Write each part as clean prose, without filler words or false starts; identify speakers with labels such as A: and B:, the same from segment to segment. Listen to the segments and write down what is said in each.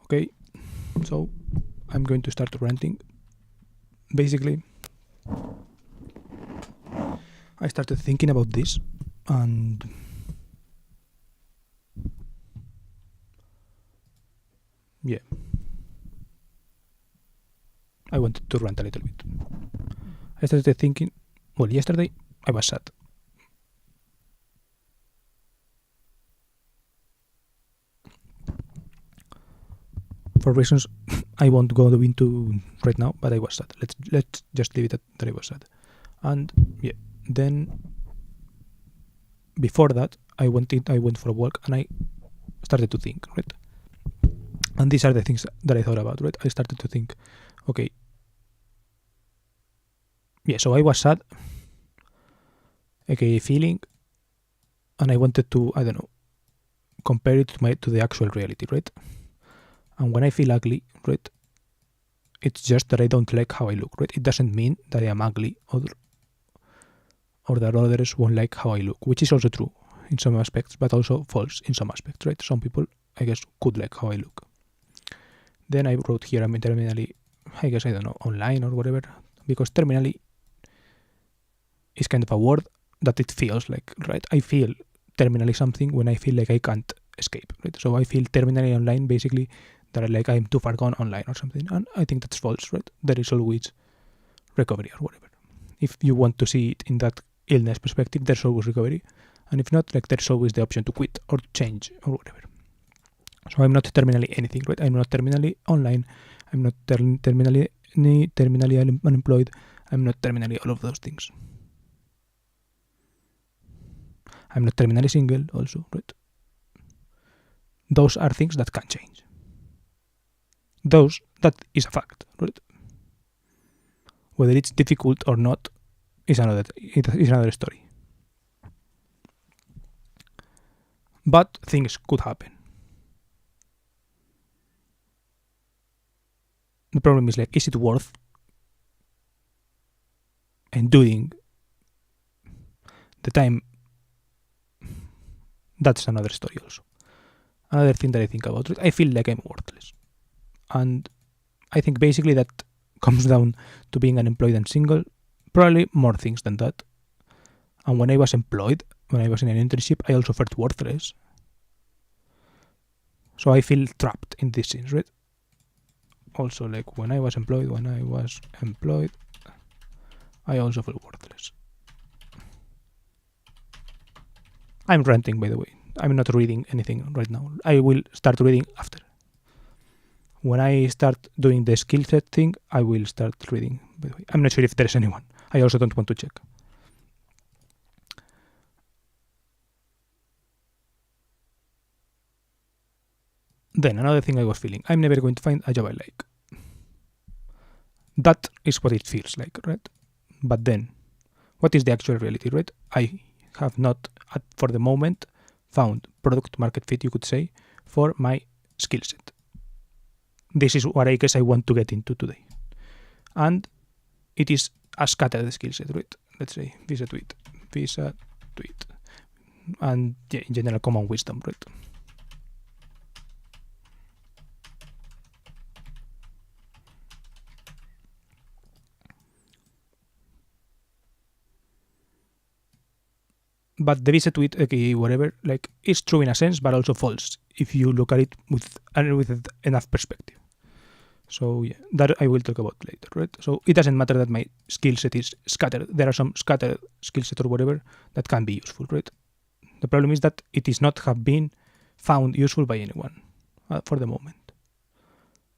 A: Okay, so I'm going to start ranting. Basically, I started thinking about this, and yeah, I wanted to rant a little bit. I started thinking, well, yesterday I was sad. For reasons I won't go into right now, but I was sad. Let's just leave it at that I was sad. And yeah, then before that I went for a walk and I started to think, right? And these are the things that I thought about, right? I started to think, okay, yeah, so I was sad, okay, feeling, and I wanted to, I don't know, compare it to the actual reality, right? And when I feel ugly, right, it's just that I don't like how I look, right? It doesn't mean that I am ugly or that others won't like how I look, which is also true in some aspects, but also false in some aspects, right? Some people, I guess, could like how I look. Then I wrote here, I mean, terminally, I guess, I don't know, online or whatever, because terminally is kind of a word that it feels like, right? I feel terminally something when I feel like I can't escape, right? So I feel terminally online basically that like I'm too far gone online or something, and I think that's false, right? There is always recovery or whatever. If you want to see it in that illness perspective, there's always recovery, and if not, like there's always the option to quit or change or whatever. So I'm not terminally anything, right? I'm not terminally online. I'm not terminally unemployed. I'm not terminally all of those things. I'm not terminally single also, right? Those are things that can change. That is a fact, right? Whether it's difficult or not is another story. But things could happen. The problem is like, is it worth enduring the time? That's another story also. Another thing that I think about it, I feel like I'm worthless. And I think basically that comes down to being unemployed and single. Probably more things than that. And when I was employed, when I was in an internship, I also felt worthless. So I feel trapped in this sense, right? Also, like when I was employed, I also feel worthless. I'm ranting, by the way. I'm not reading anything right now. I will start reading after. When I start doing the skill set thing, I will start reading, by the way. I'm not sure if there's anyone. I also don't want to check. Then another thing I was feeling, I'm never going to find a job I like. That is what it feels like, right? But then, what is the actual reality, right? I have not, for the moment, found product market fit, you could say, for my skill set. This is what I guess I want to get into today. And it is a scattered skill set, right? Let's say visa tweet, and yeah, in general, common wisdom, right? But the visa tweet, okay, whatever, like, is true in a sense, but also false if you look at it with enough perspective. So yeah, that I will talk about later, right? So it doesn't matter that my skill set is scattered. There are some scattered skill set or whatever that can be useful, right? The problem is that it is not have been found useful by anyone for the moment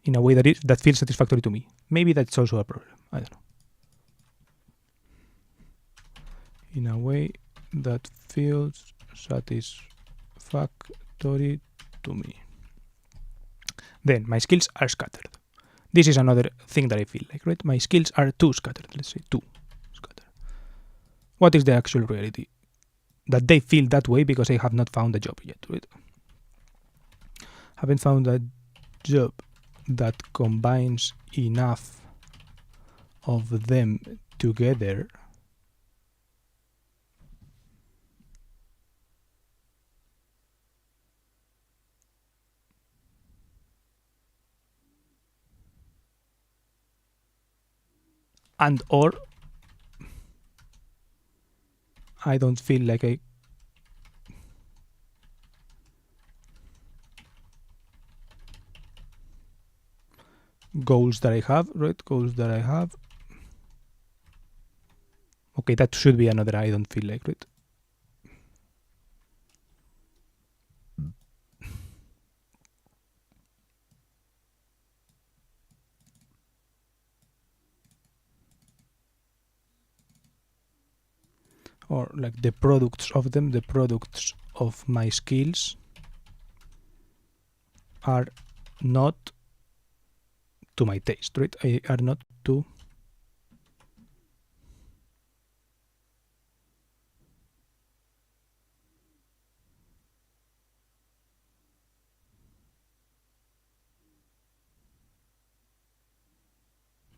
A: in a way that feels satisfactory to me. Maybe that's also a problem. I don't know. In a way that feels satisfactory to me. Then my skills are scattered. This is another thing that I feel like, right? My skills are too scattered. Let's say too scattered. What is the actual reality? That they feel that way because I have not found a job yet, right? Haven't found a job that combines enough of them together and or I don't feel like goals that I have, right? Goals that I have. Okay, that should be another I don't feel like, right? Or like the products of them, the products of my skills are not to my taste, right? Are not to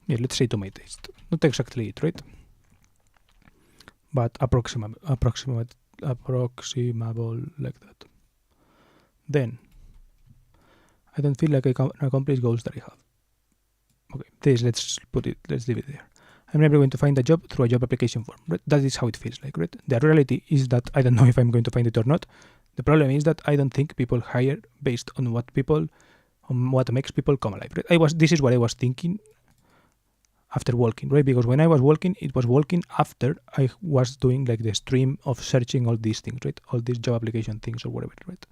A: let's say to my taste. Not exactly it, right? But approximable like that. Then I don't feel like I can accomplish goals that I have. Okay, let's leave it there. I'm never going to find a job through a job application form, right? That is how it feels like, right? The reality is that I don't know if I'm going to find it or not. The problem is that I don't think people hire based on what makes people come alive, right? This is what I was thinking after walking, right? Because when I was walking, it was walking after I was doing like the stream of searching all these things, right? All these job application things or whatever, right?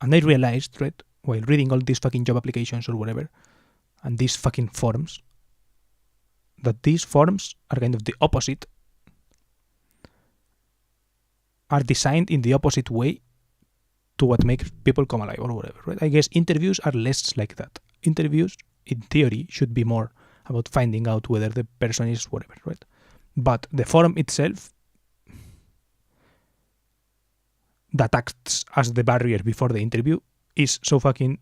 A: And I realized, right, while reading all these fucking job applications or whatever, and these fucking forms, that these forms are kind of the opposite, are designed in the opposite way to what makes people come alive or whatever, right? I guess interviews are less like that. Interviews, in theory, should be more about finding out whether the person is whatever, right? But the form itself that acts as the barrier before the interview is so fucking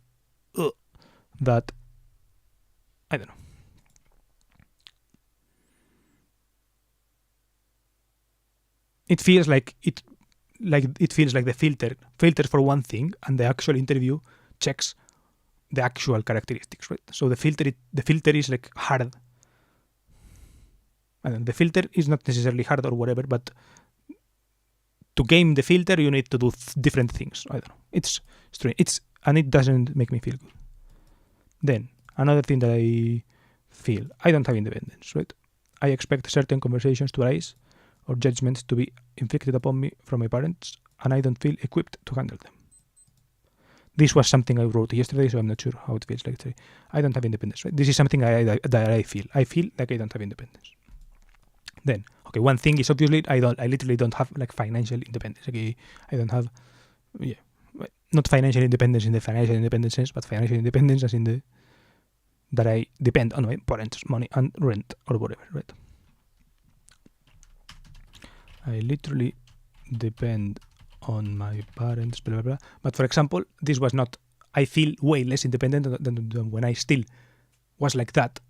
A: that I don't know. It feels like the filter for one thing, and the actual interview checks the actual characteristics, right? So the filter is like hard. And the filter is not necessarily hard or whatever, but to game the filter, you need to do different things. I don't know. It's strange. And it doesn't make me feel good. Then another thing that I feel, I don't have independence, right? I expect certain conversations to arise or judgments to be inflicted upon me from my parents, and I don't feel equipped to handle them. This was something I wrote yesterday, so I'm not sure how it feels like today. I don't have independence, right? This is something that I feel. I feel like I don't have independence. Then, okay, one thing is obviously I literally don't have like financial independence. Okay, I don't have, not financial independence in the financial independence sense, but financial independence as in that I depend on my parents' money and rent or whatever, right? I literally depend on my parents, blah, blah, blah. But for example, this was not, I feel way less independent than when I still was like that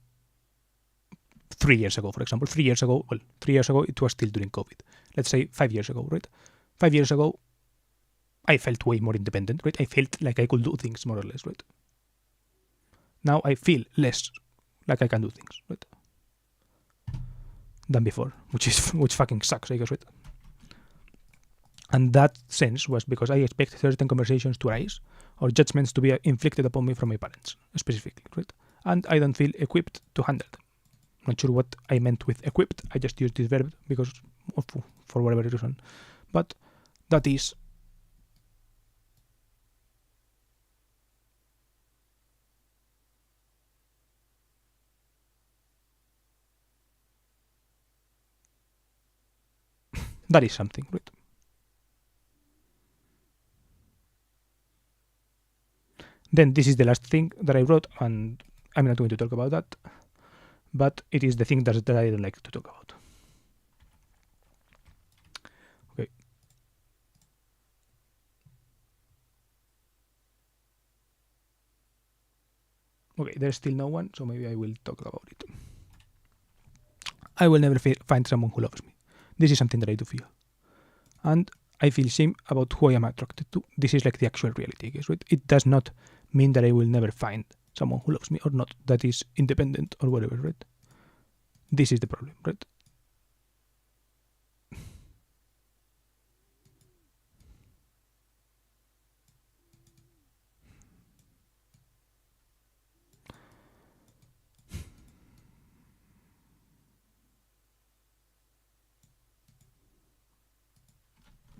A: 3 years ago, for example. 3 years ago, it was still during COVID. Let's say 5 years ago, right? 5 years ago, I felt way more independent, right? I felt like I could do things more or less, right? Now I feel less like I can do things, right? Than before, which fucking sucks, I guess, right? And that sense was because I expect certain conversations to arise or judgments to be inflicted upon me from my parents, specifically, right? And I don't feel equipped to handle them. Not sure what I meant with equipped. I just used this verb because for whatever reason. But that is something, right? Then this is the last thing that I wrote, and I'm not going to talk about that, but it is the thing that I don't like to talk about. Okay. Okay, there's still no one, so maybe I will talk about it. I will never find someone who loves me. This is something that I do feel. And I feel shame about who I am attracted to. This is like the actual reality, I guess, right? It does not mean that I will never find someone who loves me or not, that is independent or whatever, right? This is the problem, right?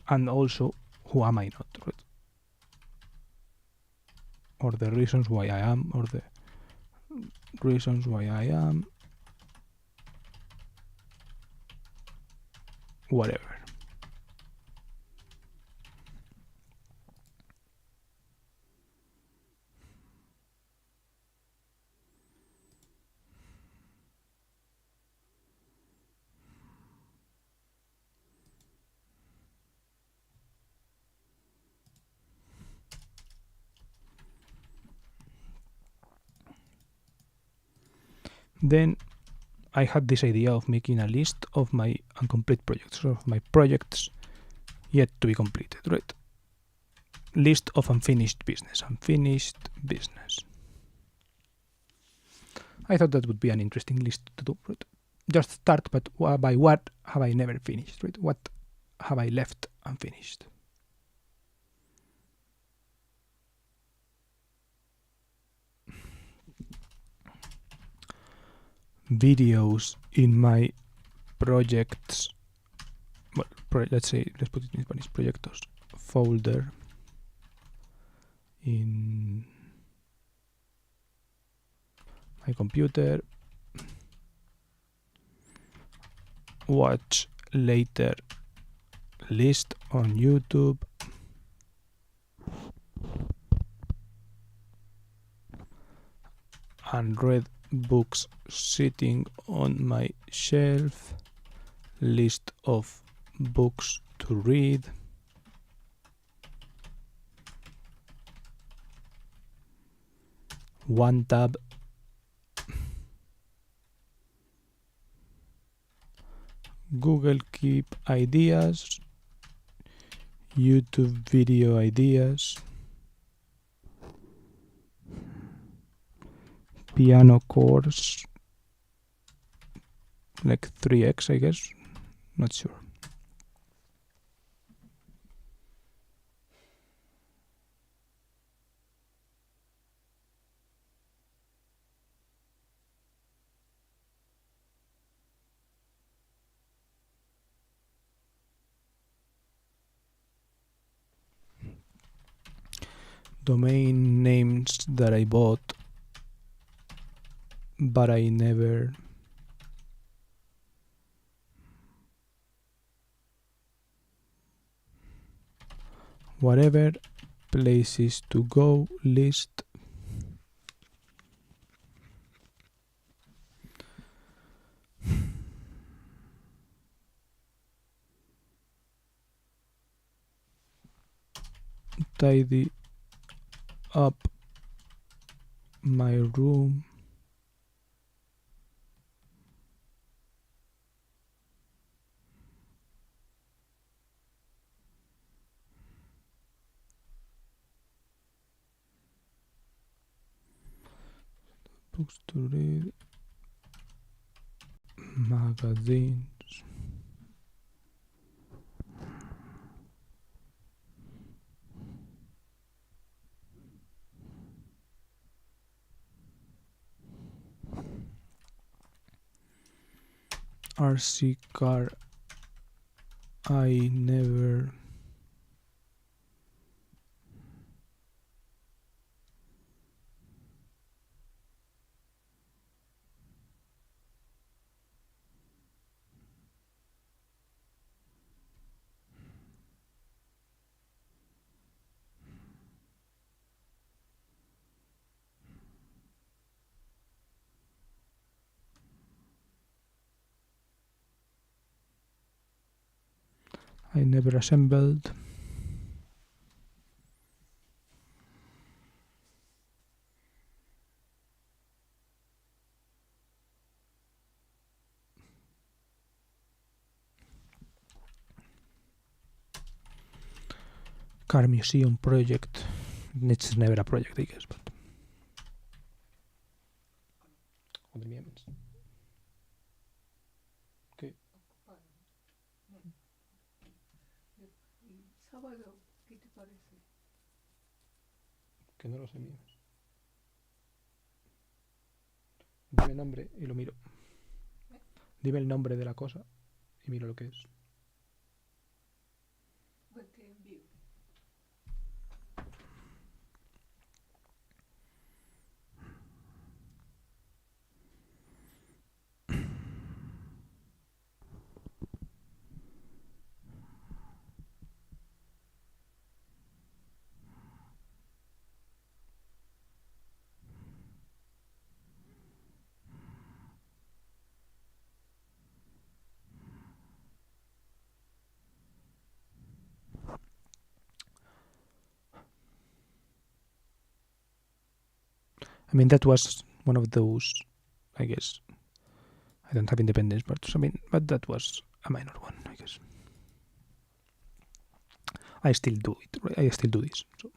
A: And also, who am I not, right? Or the reasons why I am, or the reasons why I am, whatever. Then I had this idea of making a list of my incomplete projects, of my projects yet to be completed, right? List of unfinished business. I thought that would be an interesting list to do, right? Just start, but by what have I never finished, right? What have I left unfinished? Videos in my projects, well, let's put it in Spanish, proyectos folder in my computer. Watch later list on YouTube. Unread books sitting on my shelf. List of books to read. One tab. Google Keep ideas. YouTube video ideas. Piano course. Like 3x, I guess. Not sure. Domain names that I bought, but I never whatever places to go list. Tidy up my room. Books to read. Magazines. RC car I never assembled. Car museum project. It's never a project, I guess, but
B: puedo. ¿Qué te parece?
A: Que no lo sé mío. Dime el nombre y lo miro.
B: ¿Eh?
A: Dime el nombre de la cosa y miro lo que es.
B: Pues te envío.
A: I mean, that was one of those, I guess. I don't have independence, but that was a minor one, I guess. I still do it. Right? I still do this. So.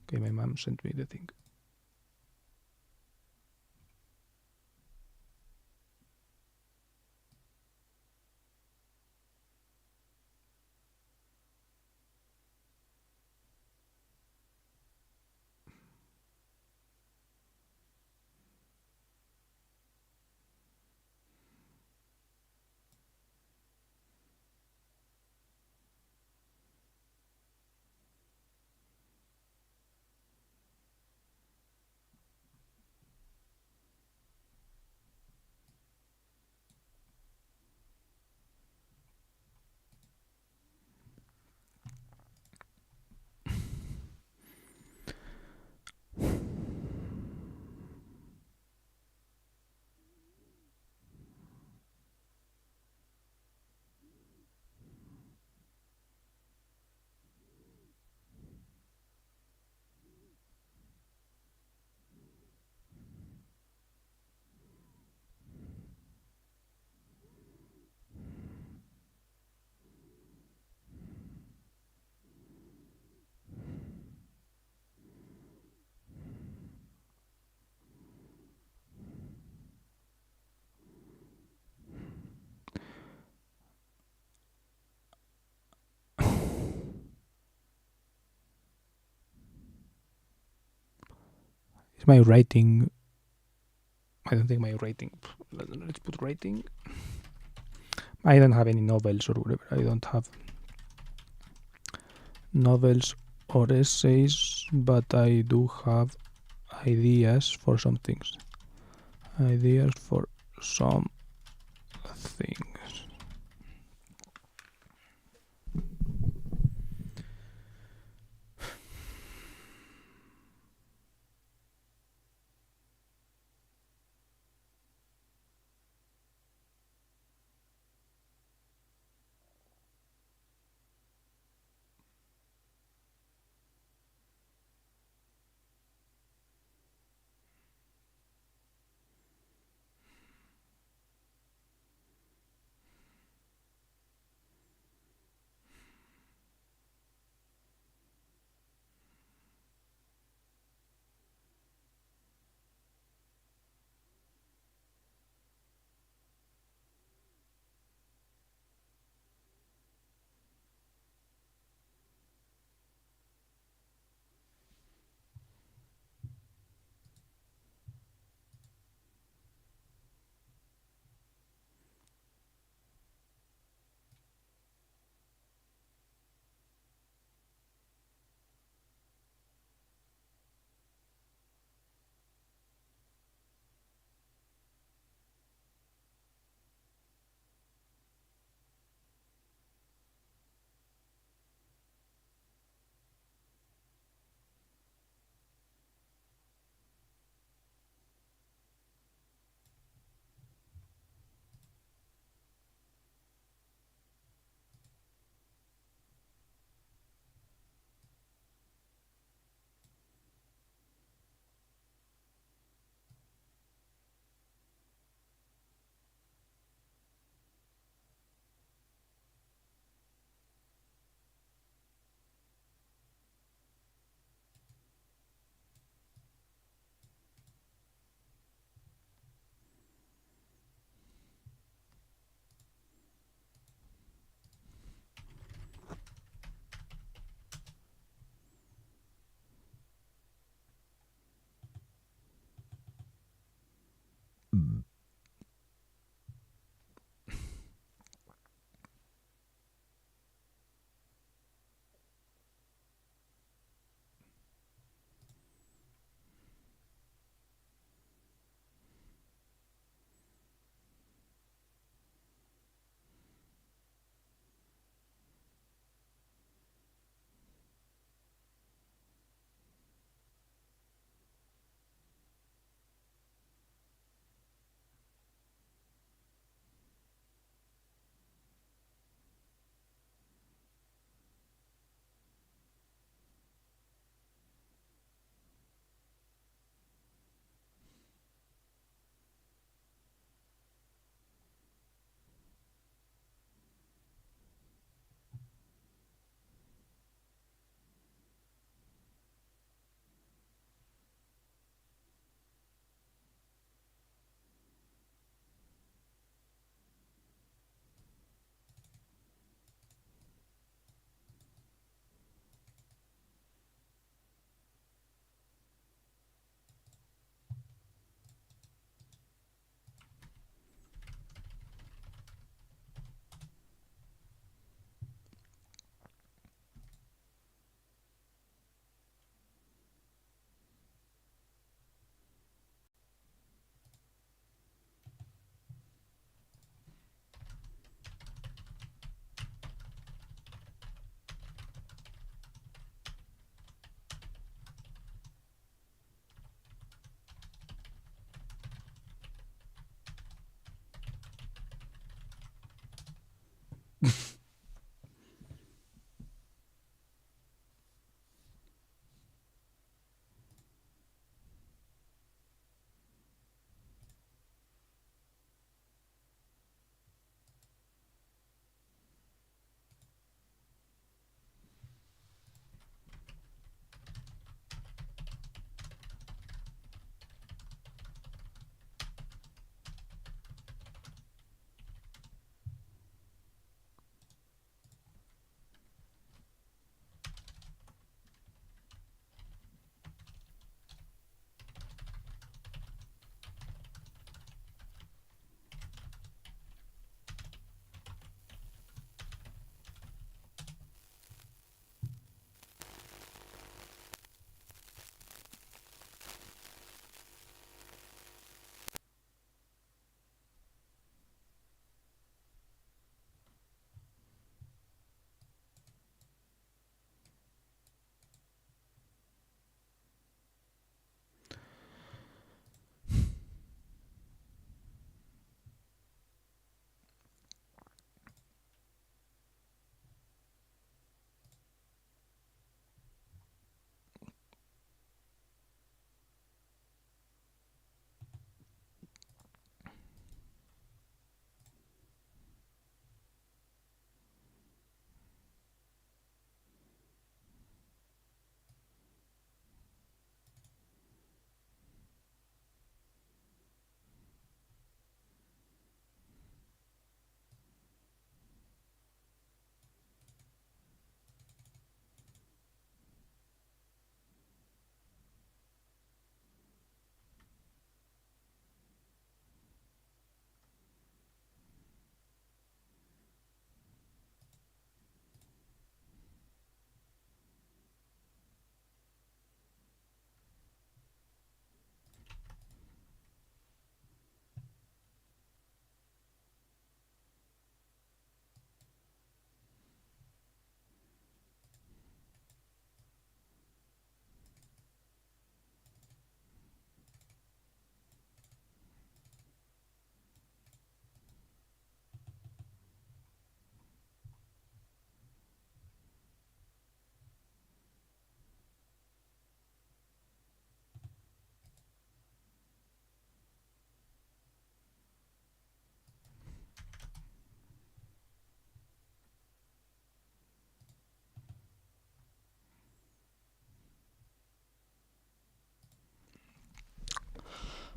A: Okay, my mom sent me the thing. Is my writing? I don't think my writing. Let's put writing. I don't have any novels or whatever. I don't have novels or essays, but I do have ideas for some things. Ideas for some things.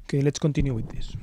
A: Okay, let's continue with this.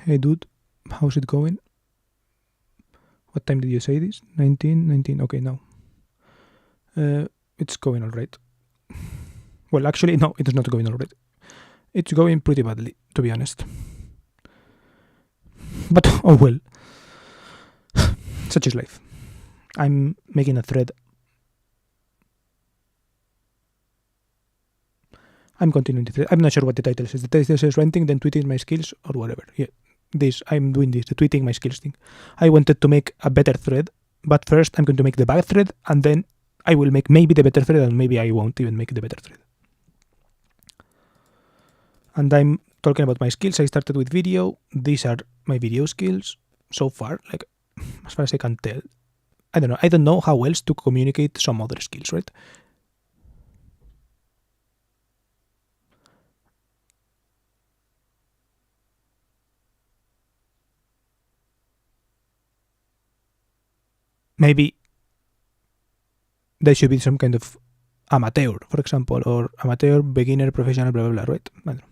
A: Hey dude, how's it going? What time did you say this? 19? Okay, now. It's going alright. Well, actually, no, it's not going alright. It's going pretty badly, to be honest. But, oh well. Such is life. I'm making a thread. I'm continuing the thread. I'm not sure what the title says. The title says ranting, then tweeting my skills, or whatever. Yeah, I'm doing this, the tweeting my skills thing. I wanted to make a better thread, but first I'm going to make the bad thread, and then I will make maybe the better thread, and maybe I won't even make the better thread. And I'm talking about my skills. I started with video. These are my video skills so far, like as far as I can tell. I don't know. I don't know how else to communicate some other skills, right? Maybe there should be some kind of amateur, for example, or amateur, beginner, professional, blah, blah, blah, right? I don't know.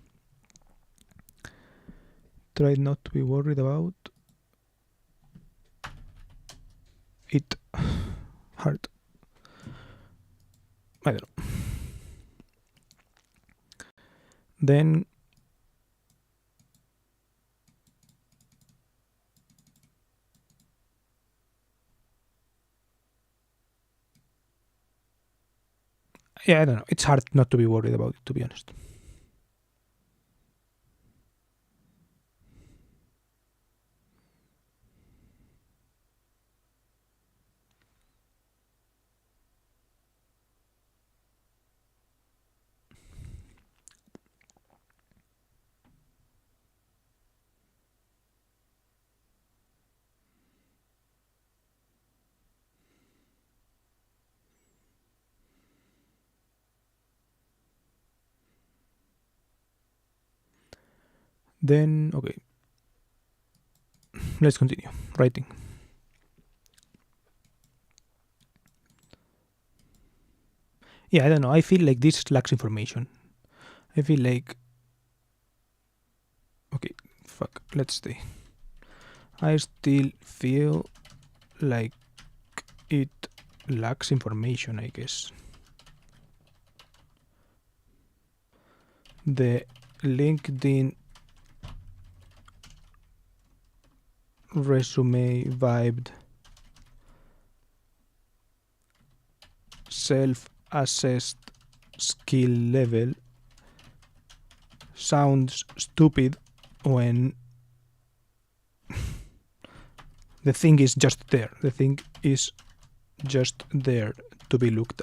A: Try not to be worried about it. Hard. I don't know. Then yeah, I don't know. It's hard not to be worried about it, to be honest. Then, okay. Let's continue. Writing. Yeah, I don't know. I feel like this lacks information. I feel like. Okay, fuck. Let's stay. I still feel like it lacks information, I guess. The LinkedIn resume vibed self-assessed skill level sounds stupid when the thing is just there. The thing is just there to be looked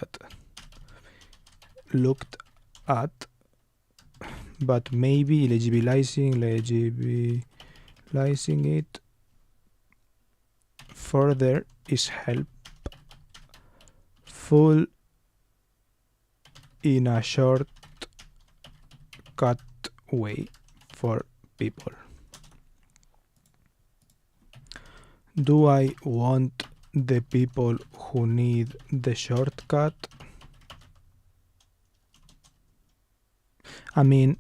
A: at. But maybe legibilizing it further is helpful in a shortcut way for people. Do I want the people who need the shortcut? I mean,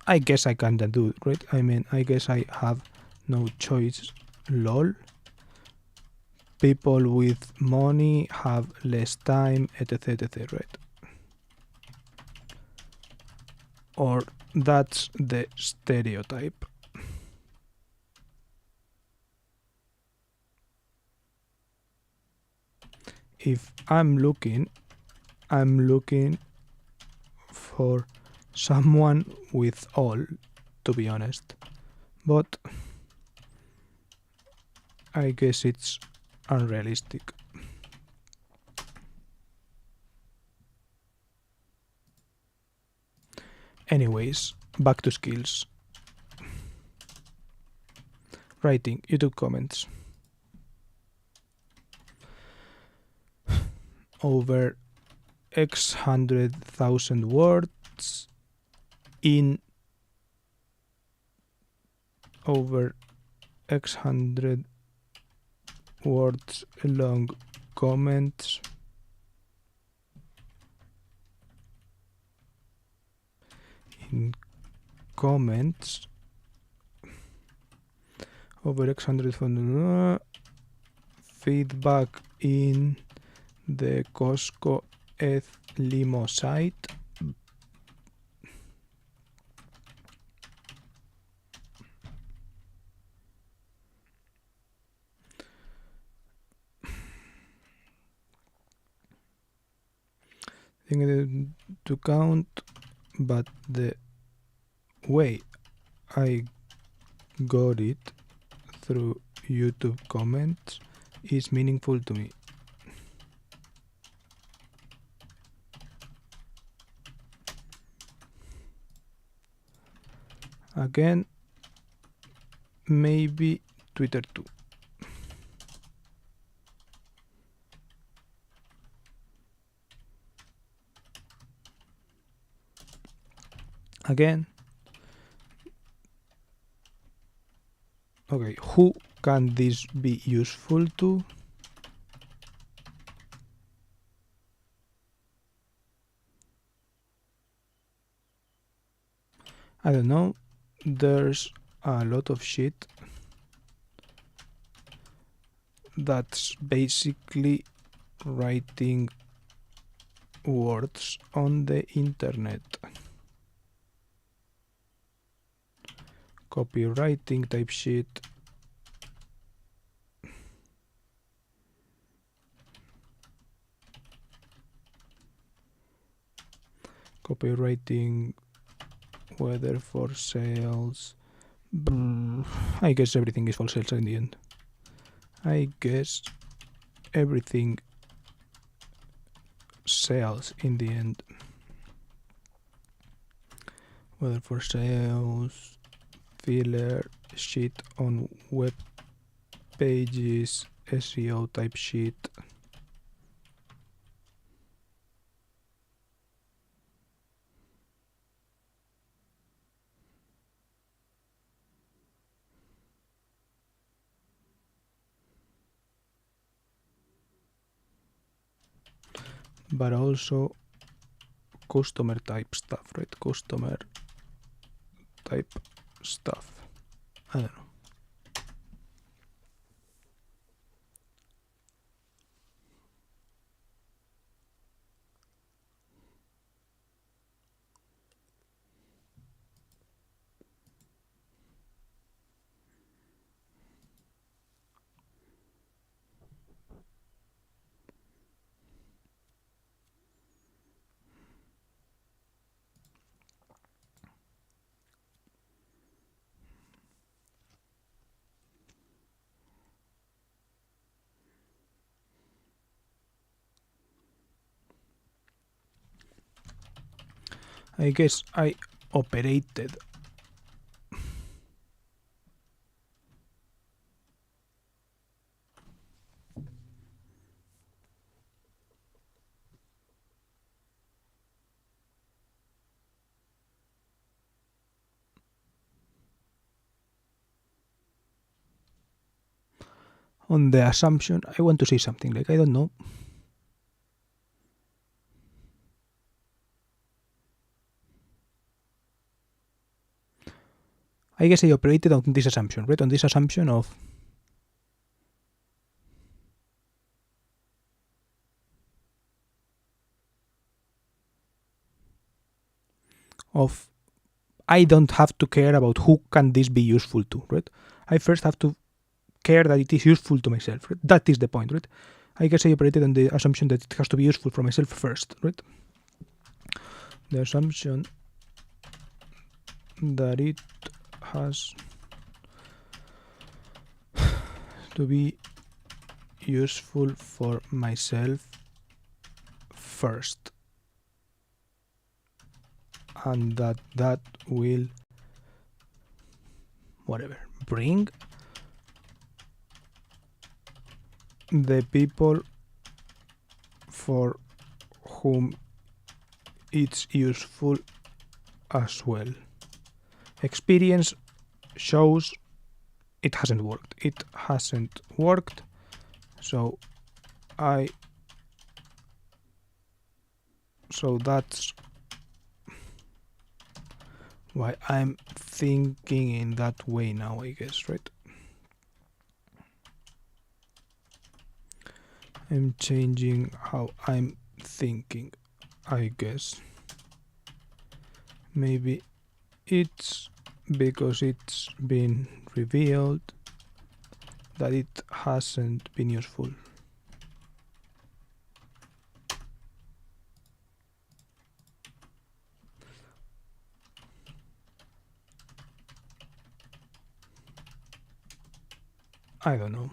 A: I guess I kinda do, right? I mean, I guess I have no choice. Lol. People with money have less time, etc, etc, right? Or that's the stereotype. If I'm looking for someone with all, to be honest. But I guess it's unrealistic. Anyways, back to skills. Writing, YouTube comments. Over X 100,000 words in over X 100 words long comments. In comments over x hundred from feedback in the Costco Eth Limo site. Thing to count, but the way I got it through YouTube comments is meaningful to me. Again, maybe Twitter too. Again, okay, who can this be useful to? I don't know. There's a lot of shit that's basically writing words on the internet. Copywriting type shit. Copywriting, weather for sales. I guess everything is for sales in the end. I guess everything sells in the end. Weather for sales, filler, shit on web pages, SEO type shit. But also customer type stuff, right? Customer type stuff. I don't know. I guess I operated on the assumption I want to say something like I don't know. I guess I operated on this assumption, right? On this assumption of I don't have to care about who can this be useful to, right? I first have to care that it is useful to myself, right? That is the point, right? I guess I operated on the assumption that it has to be useful for myself first, right? The assumption that it has to be useful for myself first, and that will bring the people for whom it's useful as well. Experience shows it hasn't worked. So that's why I'm thinking in that way now, I guess, right? I'm changing how I'm thinking, I guess. Maybe it's because it's been revealed that it hasn't been useful. I don't know.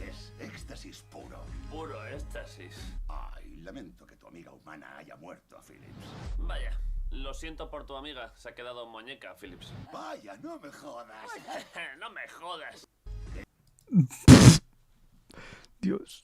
C: Es éxtasis puro.
D: Puro éxtasis.
C: Ay, lamento que tu amiga humana haya muerto, Phillips.
D: Vaya, lo siento por tu amiga. Se ha quedado muñeca, Phillips.
C: Vaya, no me jodas.
D: No me jodas.
A: Dios.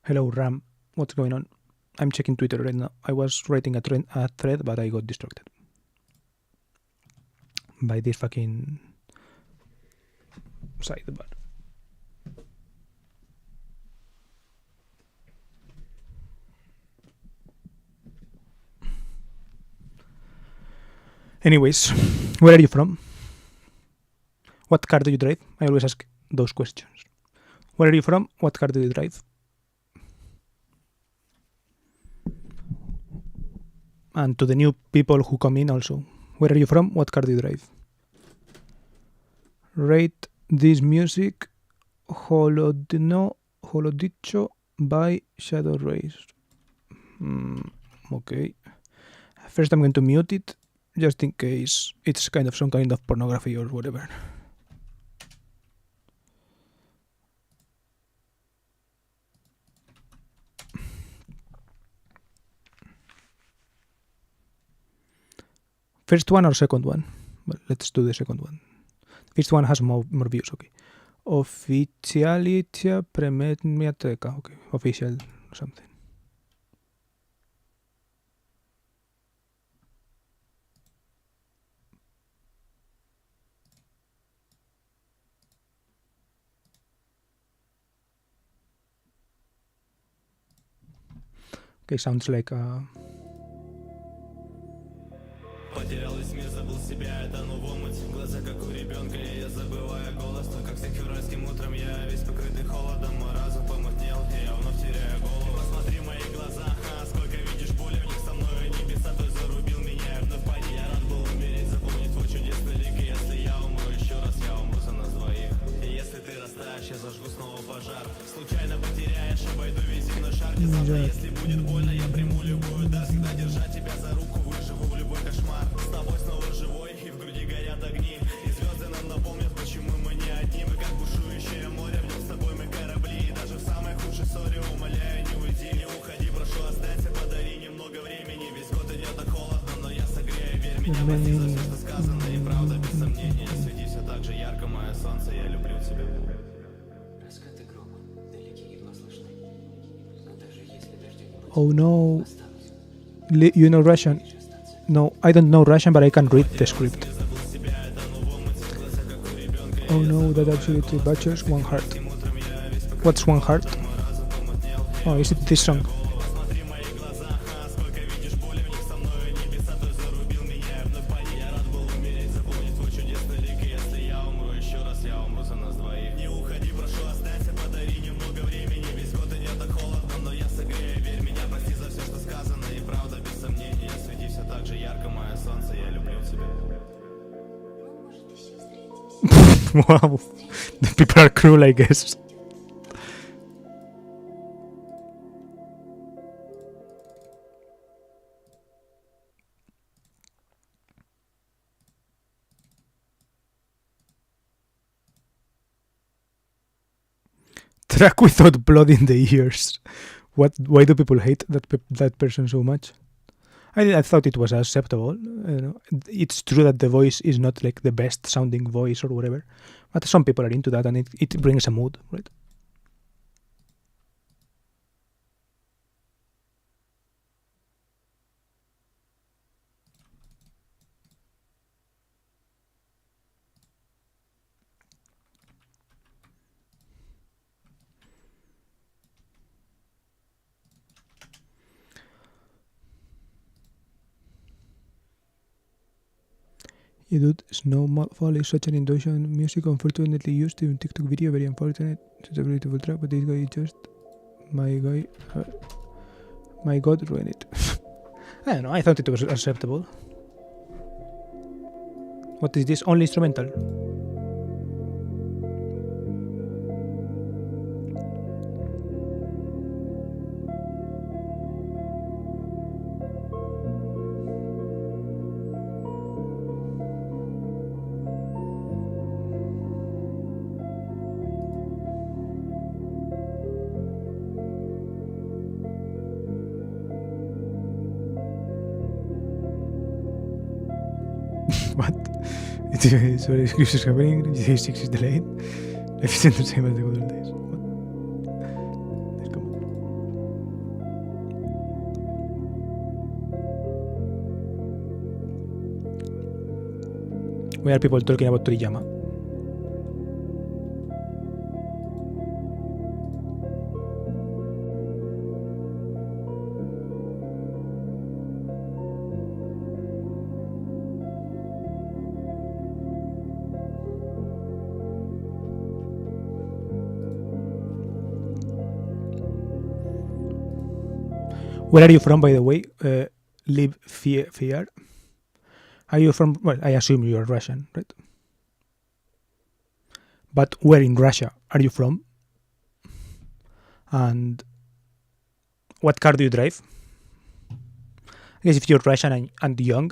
A: Hello, Ram. What's going on? I'm checking Twitter right now. I was writing a thread, but I got distracted by this fucking sidebar. Anyways, where are you from? What car do you drive? I always ask those questions. Where are you from? What car do you drive? And to the new people who come in also, where are you from? What car do you drive? Rate this music Holodicho by Shadow Rays. Okay. First I'm going to mute it, just in case it's kind of some kind of pornography or whatever. First one or second one? Well, let's do the second one. First one has more views, okay. Oficialitia Premiateka, okay. Official something. Okay, sounds like
E: Потерял весь мир, забыл себя, это в омуть. Глаза как у ребенка, и я забываю голос. Но как всех февральским утром я весь покрытый холодом. Мой разум помутнел, и я вновь теряю голову. Посмотри в мои глаза, сколько видишь боли в них со мной. Небеса той зарубил меня, и вновь пойди. Я рад был умереть, запомнить твой чудесный лик. И если я умру еще раз, я умру за нас двоих. И если ты растаешь, я зажгу снова пожар. Случайно потеряешь, обойду весь земной шар. Не завтра, если будет больно, я приму любую дар. Всегда держать тебя за руку, выживу в любой кошмар. С тобой снова живой, и в груди горят огни. И звезды нам напомнят, почему мы не одни. Мы как бушующее море, в нем с тобой мы корабли. И даже в самой худшей ссоре умоляю, не уйди, не уходи. Прошу, останься, подари немного времени. Весь год идет так холодно, но я согрею. Верь меня, прости за все, что сказано. И правда, без сомнения, свети все так же ярко, мое солнце, я люблю тебя.
F: Раскаты грома, далеки едва слышны. Но даже если дождя не будет,
A: oh no.
F: останусь.
A: You know Russian? No, I don't know Russian, but I can read the script. Oh no, that absolutely butchers One Heart. What's One Heart? Oh, is it this song? Wow. The people are cruel, I guess. Track without blood in the ears. What? Why do people hate that person so much? I thought it was acceptable. It's true that the voice is not like the best sounding voice or whatever, but some people are into that, and it brings a mood, right? Yeah, dude, Snowfall is such an intuition music unfortunately used in TikTok video, very unfortunate. Such a beautiful track, but this guy is just my guy. My god, ruined it. I don't know, I thought it was acceptable. What is this? Only instrumental? What? Sorry, excuse is happening. G6 is delayed. Life isn't the same as the good old days. What? Let's come on. Why are people talking about Toriyama? Where are you from, by the way? Live fear. Are you from? Well, I assume you are Russian, right? But where in Russia are you from? And what car do you drive? I guess if you're Russian and young,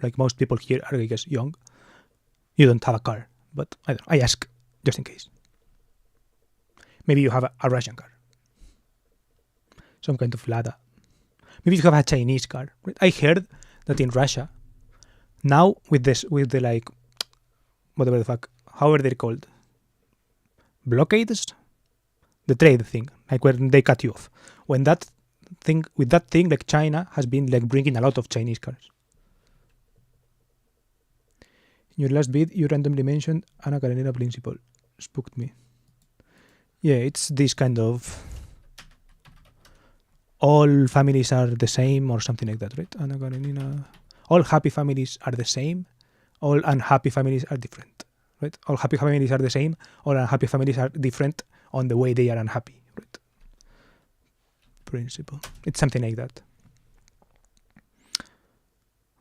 A: like most people here are, I guess, young, you don't have a car. But I ask just in case. Maybe you have a Russian car, some kind of Lada. Maybe you have a Chinese car. Right? I heard that in Russia, now with the like, whatever the fuck, however they're called, blockades, the trade thing, like when they cut you off. When that thing, like China has been like bringing a lot of Chinese cars. In your last bit, you randomly mentioned Ana Karenina principle. Spooked me. Yeah, it's this kind of all families are the same or something like that, right? Ana Karenina. All happy families are the same. All unhappy families are different, right? All happy families are the same. All unhappy families are different on the way they are unhappy, right? Principle. It's something like that.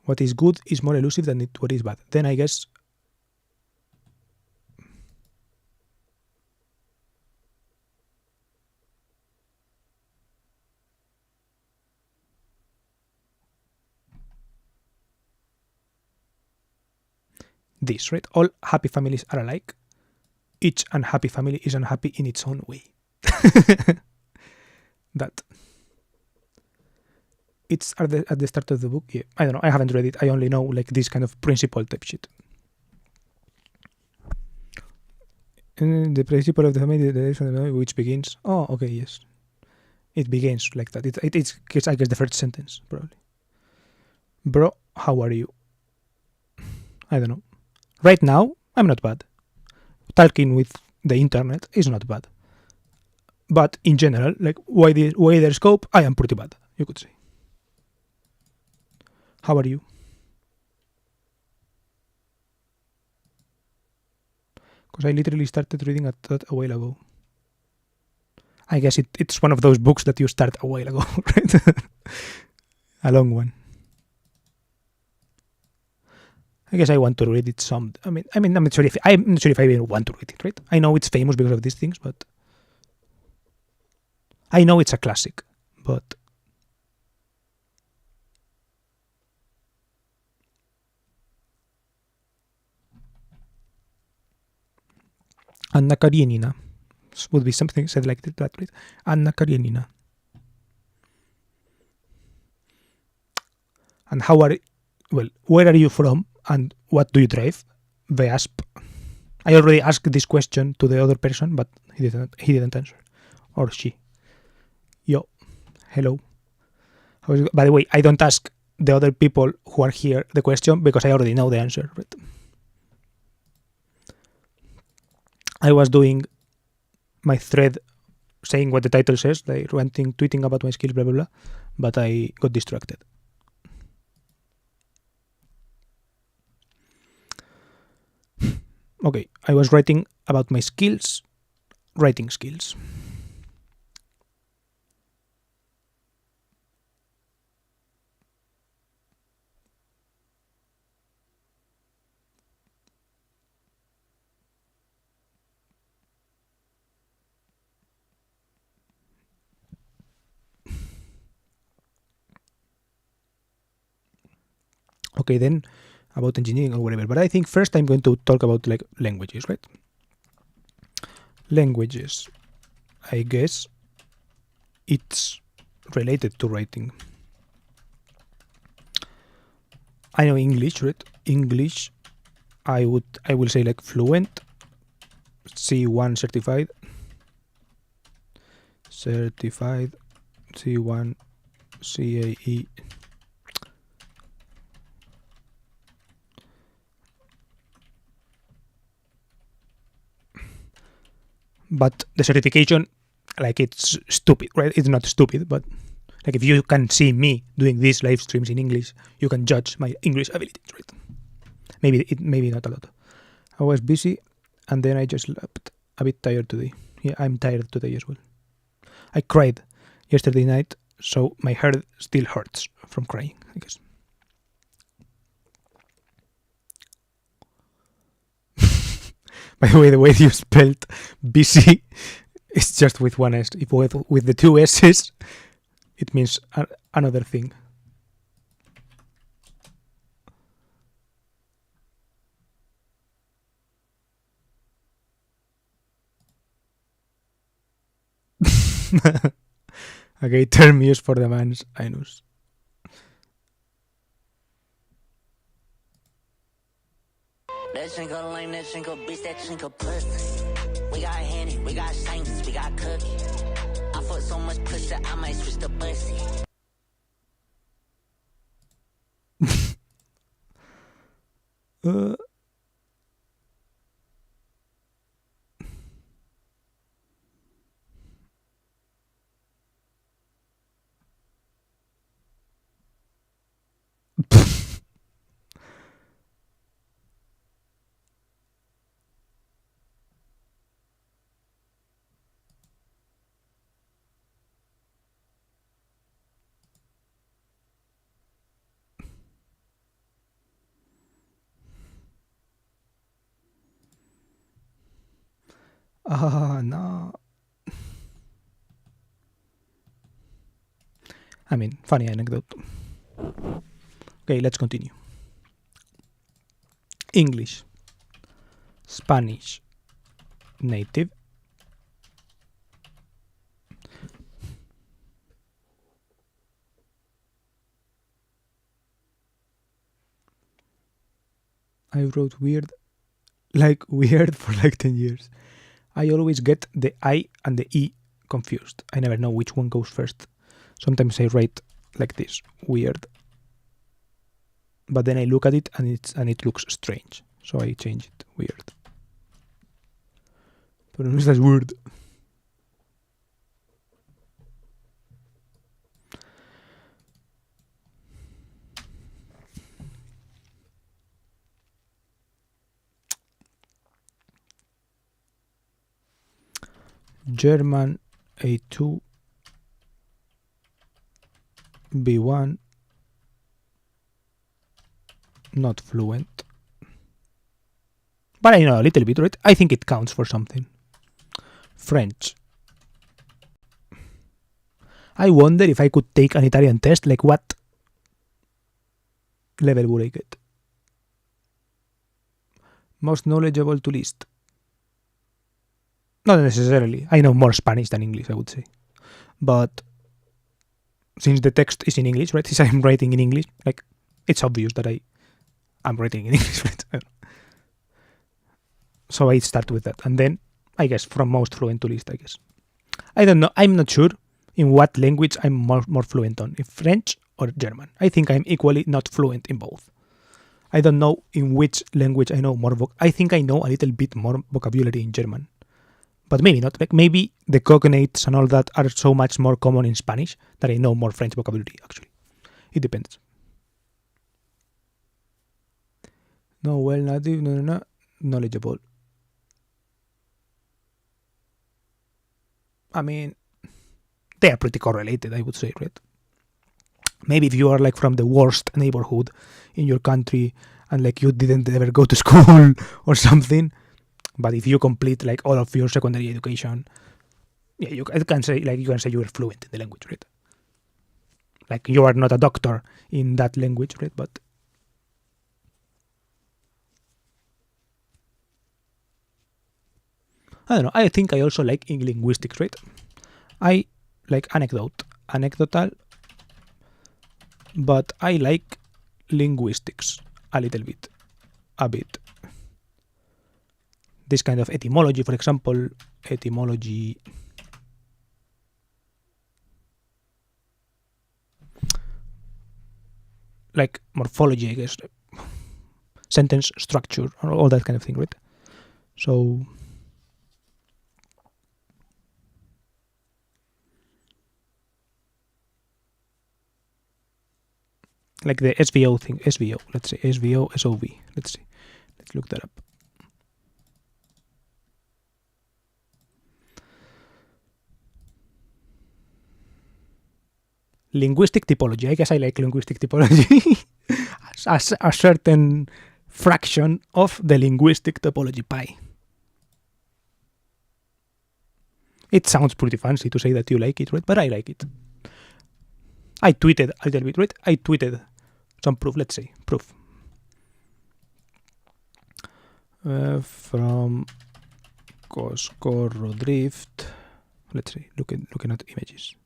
A: What is good is more elusive than what is bad. Then I guess this, right? All happy families are alike. Each unhappy family is unhappy in its own way. That. It's at the start of the book. Yeah, I don't know. I haven't read it. I only know like this kind of principle type shit. And the principle of the family, which begins. Oh, okay, yes. It begins like that. It's I guess the first sentence probably. Bro, how are you? I don't know. Right now, I'm not bad. Talking with the internet is not bad. But in general, like wider scope, I am pretty bad, you could say. How are you? Because I literally started reading that a while ago. I guess it's one of those books that you start a while ago, right? A long one. I guess I want to read it some. I'm not sure if I even want to read it. Right? I know it's famous because of these things, but I know it's a classic. But Anna Karenina would be something said like that, right? Anna Karenina. And where are you from and what do you drive? Vesp. I already asked this question to the other person, but he didn't answer. Or she. Yo. Hello. By the way, I don't ask the other people who are here the question because I already know the answer. Right? I was doing my thread saying what the title says, like ranting, tweeting about my skills, blah, blah, blah, but I got distracted. Okay, I was writing about my skills, writing skills. Okay, then about engineering or whatever. But I think first I'm going to talk about like languages, right? Languages. I guess it's related to writing. I know English, right? English, I will say like fluent, C1 certified, C1 CAE. But the certification, like it's stupid, right? It's not stupid, but like if you can see me doing these live streams in English, you can judge my English abilities, right? Maybe not a lot. I was busy, and then I just slept. A bit tired today. Yeah, I'm tired today as well. I cried yesterday night, so my head still hurts from crying, I guess. By the way you spelled busy is just with one S. If with the two S's, it means another thing. Okay, term used for the man's anus.
G: That chinko lame, that chinko bitch, that chinko pussy. We got Henny, we got Saints, we got Cookie. I fuck so much pussy, I might switch the bussy. No. I mean, funny anecdote. Okay, let's continue. English, Spanish, native, I wrote weird for like 10 years. I always get the I and the E confused. I never know which one goes first. Sometimes I write like this, weird. But then I look at it and it looks strange. So I change it, weird. Pero no estás weird. German A2, B1, not fluent. but I know a little bit, right? I think it counts for something. French. I wonder if I could take an Italian test, like what level would I get? Most knowledgeable to list. Not necessarily. I know more Spanish than English, I would say. But since the text is in English, right? Since I'm writing in English, like it's obvious that I'm writing in English, right? So I start with that, and then I guess from most fluent to least, I guess. I don't know. I'm not sure in what language I'm more fluent on, if French or German. I think I'm equally not fluent in both. I don't know in which language I know more. I think I know a little bit more vocabulary in German, but maybe not. Like maybe the cognates and all that are so much more common in Spanish that I know more French vocabulary. Actually, it depends. No, well, native, no, knowledgeable. I mean, they are pretty correlated, I would say, right? Maybe if you are like from the worst neighborhood in your country and like you didn't ever go to school or something, but if you complete like all of your secondary education, yeah, you can say you are fluent in the language, right? Like you are not a doctor in that language, right? But I don't know. I think I also like in linguistics, right? I like anecdotal, but I like linguistics a little bit, a bit. This kind of etymology, for example, etymology. Like morphology, I guess, sentence structure, all that kind of thing, right? So like the SVO thing, SVO, let's say SVO, SOV, let's see, let's look that up. Linguistic typology. I guess I like linguistic typology. a certain fraction of the linguistic topology pie. It sounds pretty fancy to say that you like it, right? But I like it. I tweeted a little bit, right? I tweeted some proof, let's say, proof. From Coscorro Drift. Let's see, looking at images.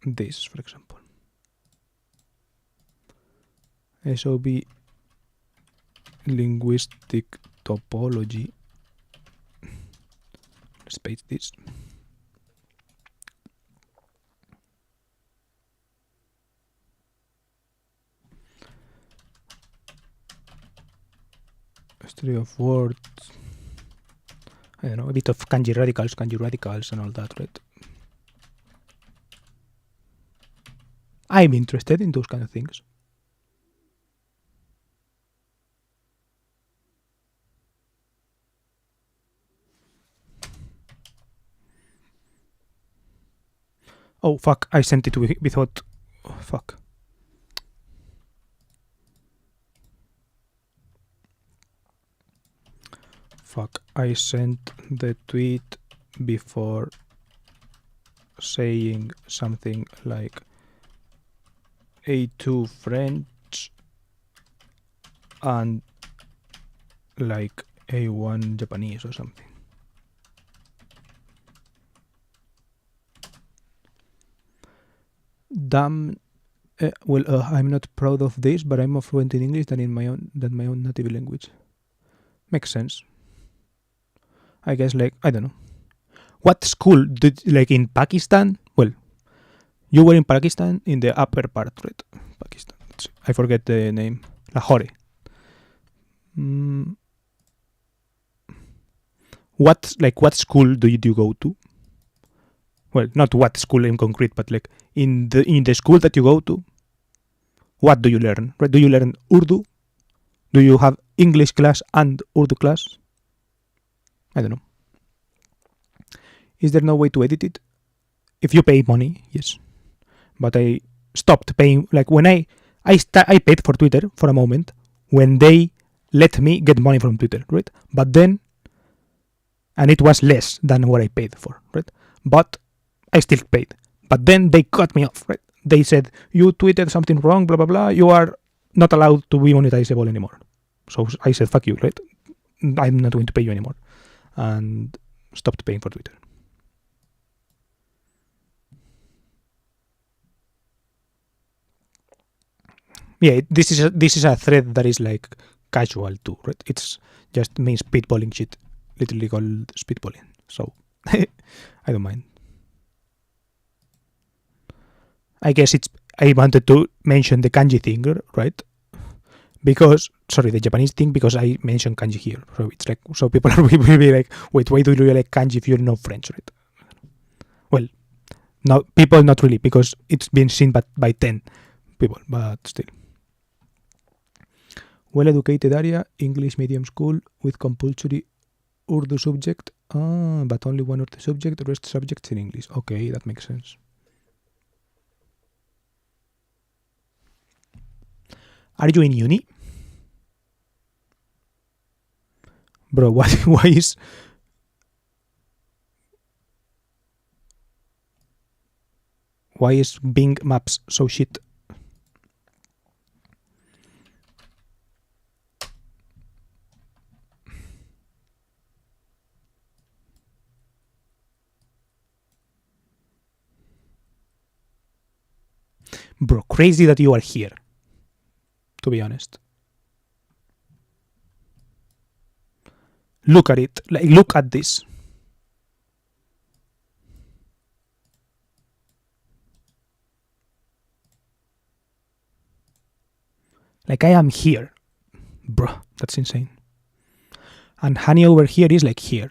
G: This, for example. SOB linguistic topology. Let's paste this. History of words. I don't know, a bit of kanji radicals and all that, right? I'm interested in those kind of things. Oh, fuck, I sent it without... Oh, fuck. Fuck, I sent the tweet before saying something like A2 French and like A1 Japanese or something. Damn. I'm not proud of this, but I'm more fluent in English than my own native language. Makes sense. I guess, like, I don't know. What school did, like, in Pakistan? Well, you were in Pakistan in the upper part, right? Pakistan. I forget the name. Lahore. What school do you go to? Well, not what school in concrete, but like in the school that you go to, what do you learn? Right? Do you learn Urdu? Do you have English class and Urdu class? I don't know. Is there no way to edit it? If you pay money, yes. But I stopped paying. Like when I paid for Twitter for a moment when they let me get money from Twitter, right? But then, and it was less than what I paid for, right? But I still paid. But then they cut me off, right? They said, you tweeted something wrong, blah, blah, blah. You are not allowed to be monetizable anymore. So I said, fuck you, right? I'm not going to pay you anymore. And stopped paying for Twitter. Yeah, this is a thread that is like casual too, right? It's just me spitballing shit, literally called spitballing. So I don't mind. I guess I wanted to mention the kanji thing, right? Because the Japanese thing, because I mentioned kanji here. So it's like, so people will be like, wait, why do you like kanji if you're not French, right? Well, no, people not really, because it's been seen by 10 people, but still. Well-educated area, English medium school with compulsory Urdu subject, but only one Urdu subject, the rest subjects in English. Okay, that makes sense. Are you in uni? Bro, why is Bing Maps so shit? Bro, crazy that you are here, to be honest. Look at it. Like, look at this. Like, I am here. Bro, that's insane. And Honey over here is like here.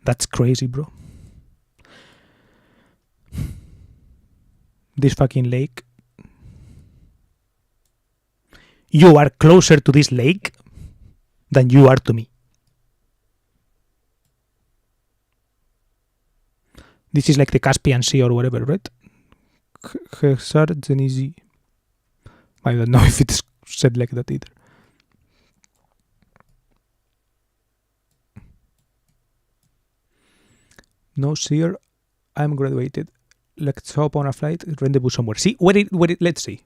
G: That's crazy, bro. This fucking lake. You are closer to this lake than you are to me. This is like the Caspian Sea or whatever, right? Zenizi. I don't know if it's said like that either. No, sir, I'm graduated. Let's hop on a flight, rendezvous somewhere. See, let's see.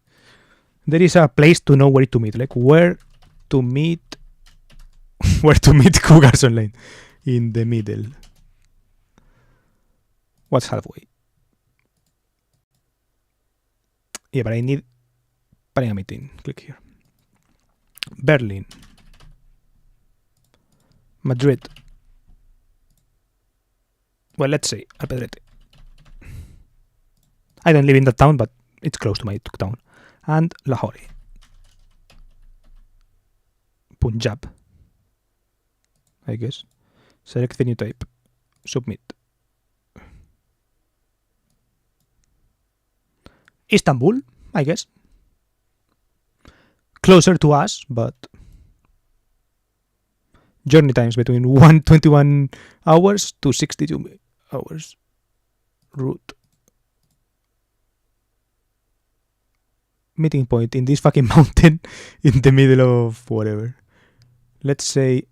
G: There is a place to know where to meet. Like, where to meet cougars online. In the middle. What's halfway? Yeah, but I need planning a meeting. Click here. Berlin. Madrid. Well, let's say Alpedrete. I don't live in that town, but it's close to my town. And Lahore. Punjab. I guess. Select the new type. Submit. Istanbul, I guess. Closer to us, but journey times between 121 hours to 62 hours. Route. Meeting point in this fucking mountain in the middle of whatever. Let's say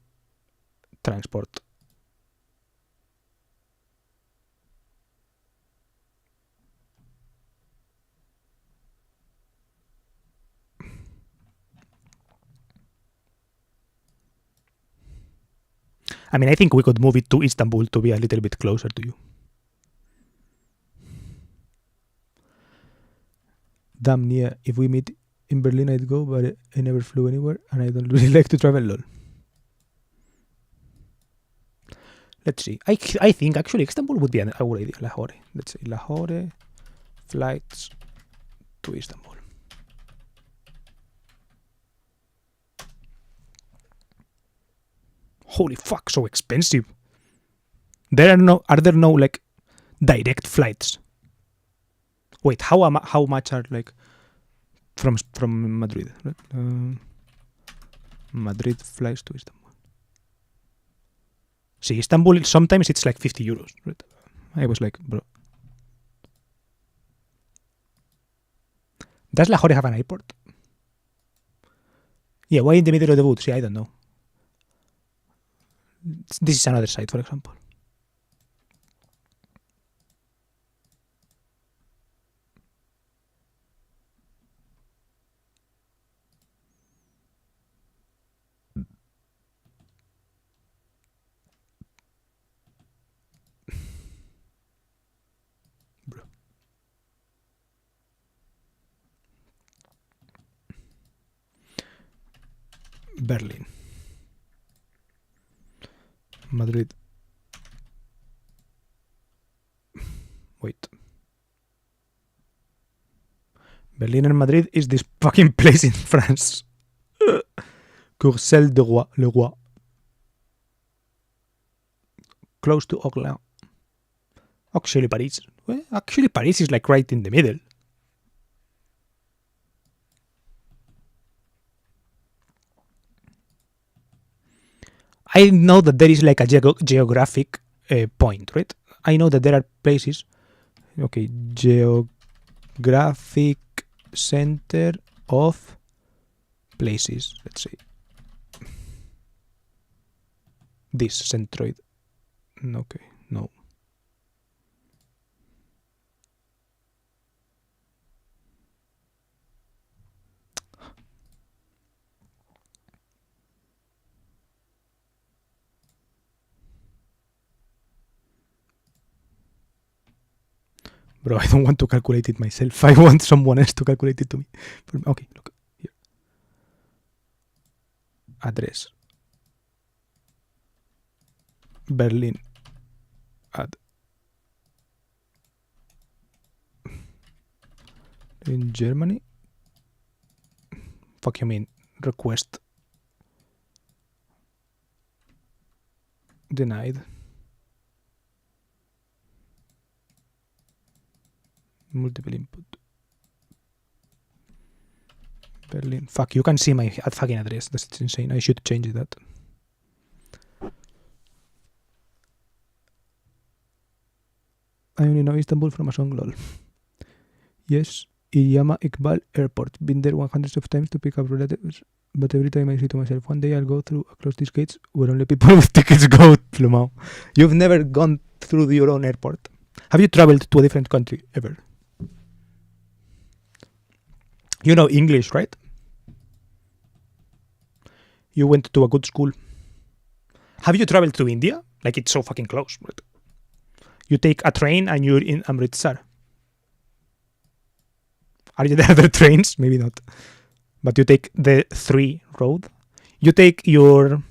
G: transport. I mean, I think we could move it to Istanbul to be a little bit closer to you. Damn, yeah, if we meet in Berlin, I'd go, but I never flew anywhere, and I don't really like to travel alone. Let's see. I think actually Istanbul would be a good idea. Lahore. Let's say Lahore flights to Istanbul. Holy fuck, so expensive. Are there no like direct flights? Wait, how much are like from Madrid, right? Madrid flies to Istanbul. See, Istanbul, sometimes it's like 50 euros, right? I was like, bro. Does Lahore have an airport? Yeah, why in the middle of the woods? See, I don't know. This is another site, for example. Bro. Berlin. Madrid. Wait. Berlin and Madrid is this fucking place in France. Courcelles de Roi, Le Roi. Close to Orléans. Actually, Paris. Well, actually, Paris is like right in the middle. I know that there is like a geographic point, right? I know that there are places. Okay, geographic center of places. Let's say this centroid. Okay, no. Bro, I don't want to calculate it myself. I want someone else to calculate it to me. Okay, look here. Address. Berlin. Add. In Germany. Fuck you mean? Request. Denied. Multiple input. Berlin. Fuck, you can see my fucking address. That's insane. I should change that. I only know Istanbul from a song, lol. Yes, Iyama Iqbal Airport. Been there hundreds of times to pick up relatives, but every time I say to myself, one day I'll go through across these gates where only people with tickets go. Plumao. You've never gone through your own airport. Have you traveled to a different country ever? You know English, right? You went to a good school. Have you traveled to India? Like, it's so fucking close, right? You take a train and you're in Amritsar. Are there other trains? Maybe not. But you take the 3 road. You take your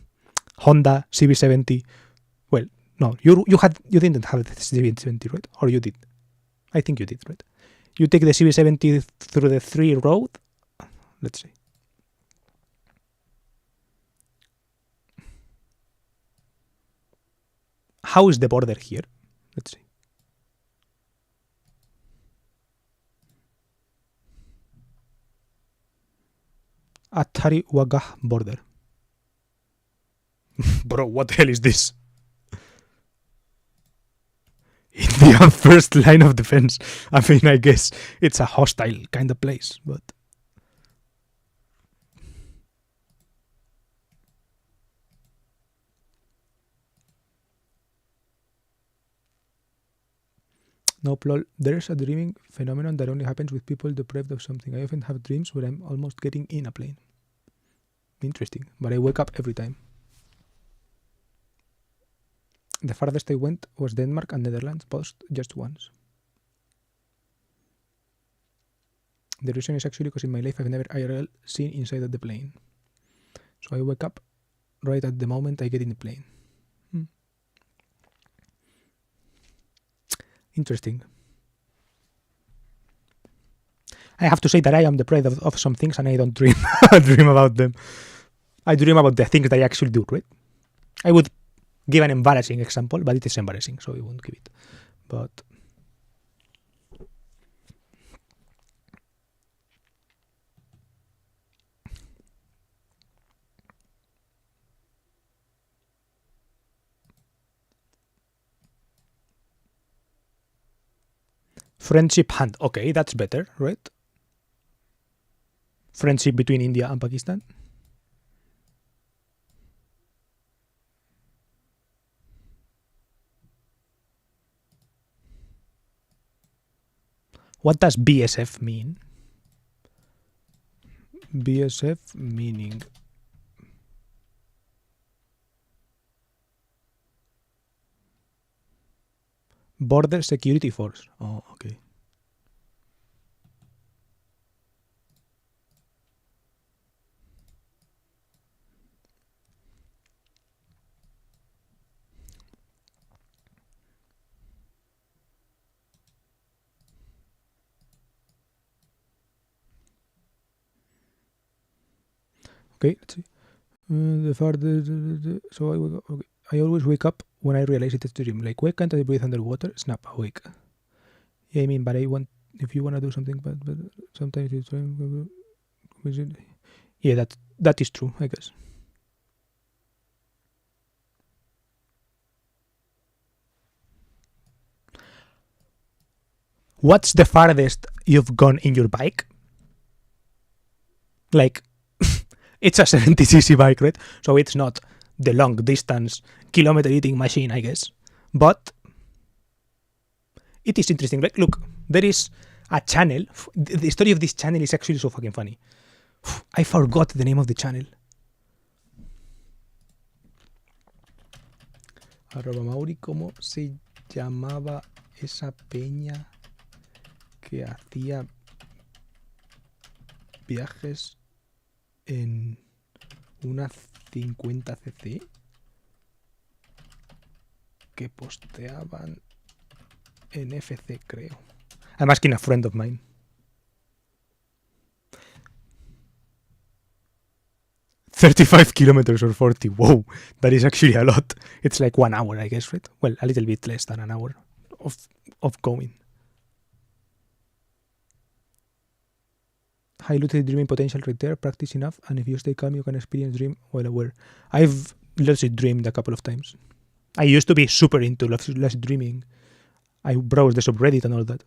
G: Honda CB70. Well, no, you didn't have the CB70, right? Or you did? I think you did, right? You take the CB70 through the 3 road. Let's see. How is the border here? Let's see. Athari Wagah border. Bro, what the hell is this? Indian first line of defense. I mean, I guess it's a hostile kind of place, but... No, lol. There's a dreaming phenomenon that only happens with people deprived of something. I often have dreams where I'm almost getting in a plane. Interesting, but I wake up every time. The farthest I went was Denmark and Netherlands, both just once. The reason is actually because in my life I've never IRL seen inside of the plane. So I wake up right at the moment I get in the plane. Interesting. I have to say that I am deprived of some things and I don't dream dream about them. I dream about the things that I actually do, right? I would give an embarrassing example, but it is embarrassing, so I won't give it. But Friendship hunt. Okay, that's better, right? Friendship between India and Pakistan. What does BSF mean? BSF meaning Border Security Force. Oh, okay. Okay, let's see. So I always wake up when I realize it's a dream. Like, why can't I breathe underwater? Snap, awake. Yeah, I mean, but I want, if you want to do something, but sometimes it's yeah, that is true, I guess. What's the farthest you've gone in your bike? Like, it's a 70cc bike, right? So it's not the long distance kilometer eating machine, I guess. But it is interesting. Like, look, there is a channel. The story of this channel is actually so fucking funny. I forgot the name of the channel. @Mauri, ¿cómo se llamaba esa peña que hacía viajes en una 50cc que posteaban en FC, creo? I'm asking a friend of mine. 35 kilometers or 40. Whoa, that is actually a lot. It's like 1 hour, I guess, right? Well, a little bit less than an hour of going. High lucid dreaming potential right there. Practice enough, and if you stay calm, you can experience dream while aware. I've lucid dreamed a couple of times. I used to be super into lucid dreaming. I browsed the subreddit and all that.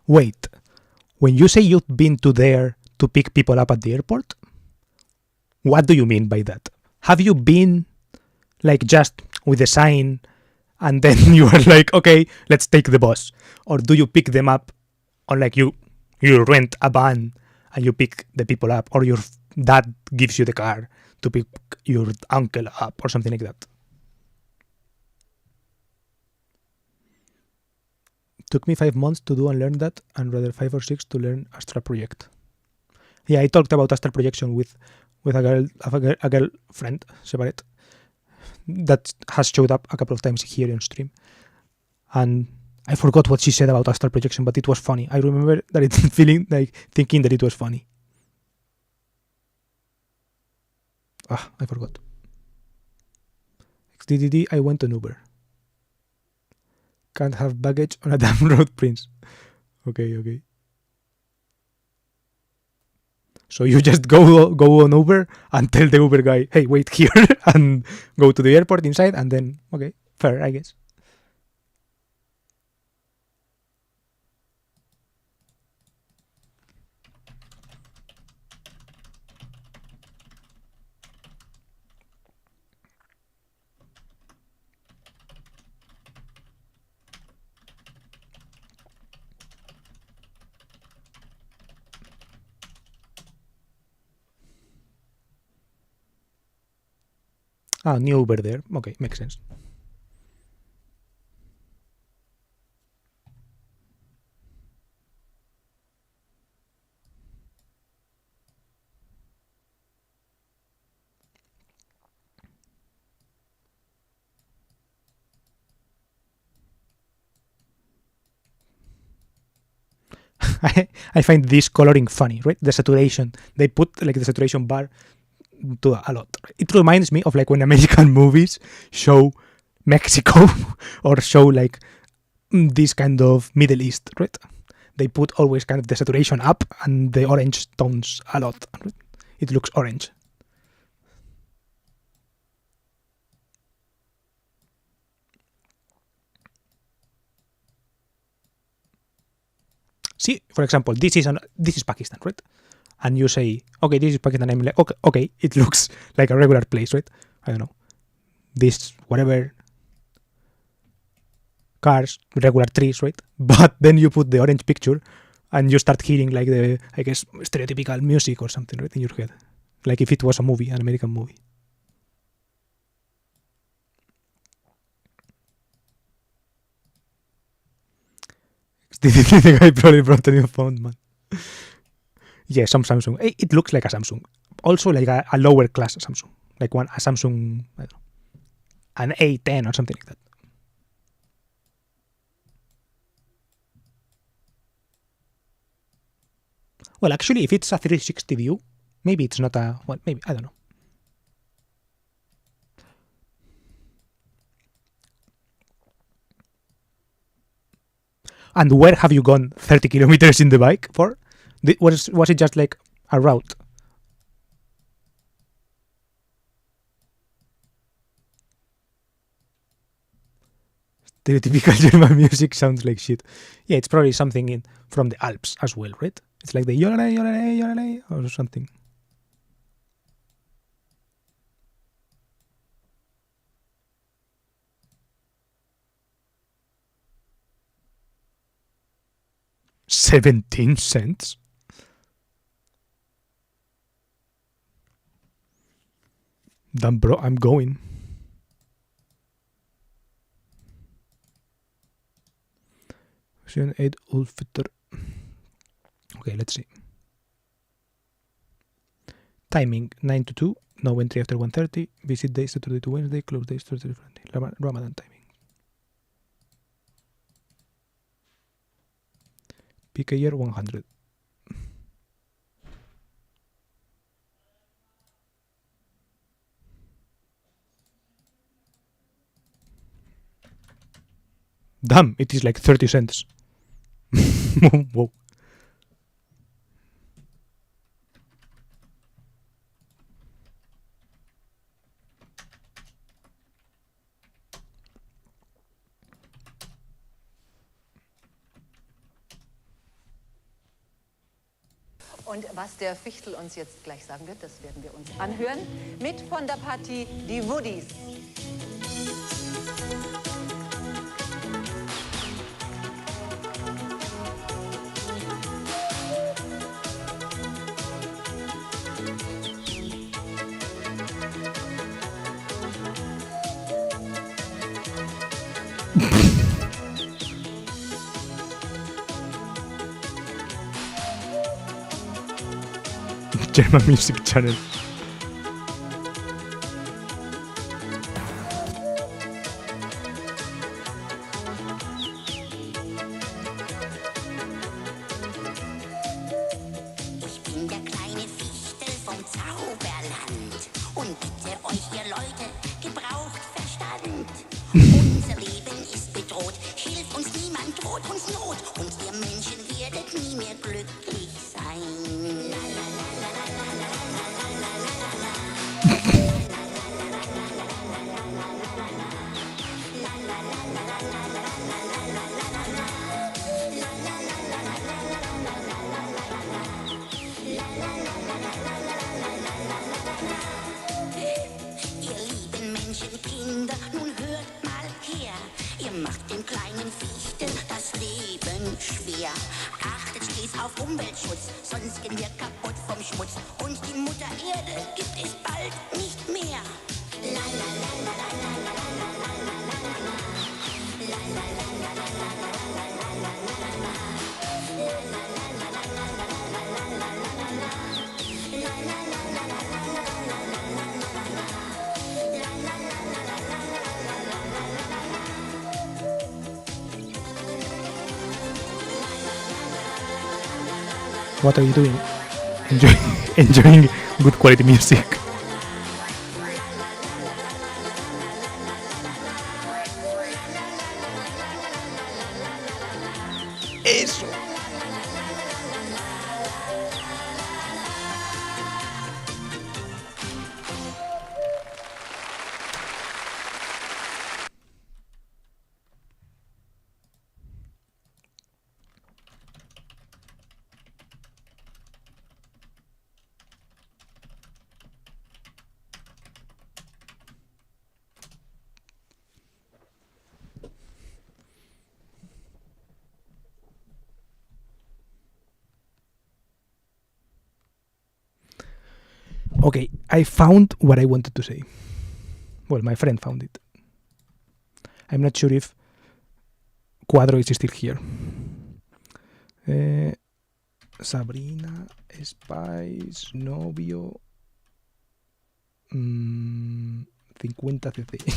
G: Wait, when you say you've been to there to pick people up at the airport, what do you mean by that? Have you been like just with a sign and then you are like, okay, let's take the bus? Or do you pick them up, or like you rent a van and you pick the people up, or your dad gives you the car to pick your uncle up or something like that? Took me 5 months to do and learn that, and rather 5 or 6 to learn astral project. Yeah, I talked about astral projection with a girl friend separate that has showed up a couple of times here on stream, and I forgot what she said about astral projection, but it was funny. I remember that it's thinking that it was funny. I forgot. XDDD, I went on Uber. Can't have baggage on a damn road, Prince. Okay. So you just go on Uber and tell the Uber guy, hey, wait here, and go to the airport inside, and then, okay, fair, I guess. New Uber there. Okay, makes sense. I find this coloring funny, right? The saturation. They put like the saturation bar to a lot. It reminds me of like when American movies show Mexico or show like this kind of Middle East, right? They put always kind of the saturation up and the orange tones a lot. Right? It looks orange. See, for example, this is Pakistan, right? And you say, okay, this is Pakistan. I'm like, okay, it looks like a regular place, right? I don't know, this whatever cars, regular trees, right? But then you put the orange picture, and you start hearing like the, I guess, stereotypical music or something, right, in your head, like if it was a movie, an American movie. The guy probably brought a new phone, man. Yeah, some Samsung. It looks like a Samsung. Also like a lower class Samsung. Like a Samsung, I don't know, an A10 or something like that. Well, actually, if it's a 360 view, maybe it's not a... Well, maybe, I don't know. And where have you gone 30 kilometers in the bike for? Was it just like a route? Stereotypical German music sounds like shit. Yeah, it's probably something from the Alps as well, right? It's like the yolale, yolale, yolale, or something. $0.17? Damn, bro, I'm going. Eid ul-Fitr. Okay, let's see. Timing 9 to 2. No entry after 1:30. Visit days Saturday to Wednesday. Close days Thursday to Friday. Ramadan timing. Peak a year 100. Damn, it is like 30 cents. Whoa.
H: Und was der Fichtel uns jetzt gleich sagen wird, das werden wir uns anhören. Mit von der Partie die Woodies.
G: German Music Channel.
I: Ich bin der kleine Fichtel vom Zauberland und bitte euch, ihr Leute, gebraucht Verstand. Unser Leben ist bedroht, hilft uns niemand, droht uns Not und ihr Menschen werdet nie mehr glücklich sein. La, la, la, la, la, la, la, la, la, la, la. Ihr lieben Menschenkinder, nun hört mal her. Ihr macht dem kleinen Fichtel das Leben schwer. Achtet stets auf Umweltschutz, sonst gehen wir kaputt vom Schmutz. Und die Mutter Erde gibt es bald nicht mehr. La, la, la, la, la, la, la, la, la, la, la, la. La, la, la, la, la, la, la, la, la, la, la, la. La, la, la, la, la, la, la, la, la, la, la, la. La, la, la, la, la, la, la, la, la, la, la. La, la, la, la, la, la,
G: What are you doing? Enjoying good quality music. Eso. Okay, I found what I wanted to say. Well, my friend found it. I'm not sure if Cuadro is still here. Sabrina, Spice, novio, 50 cc.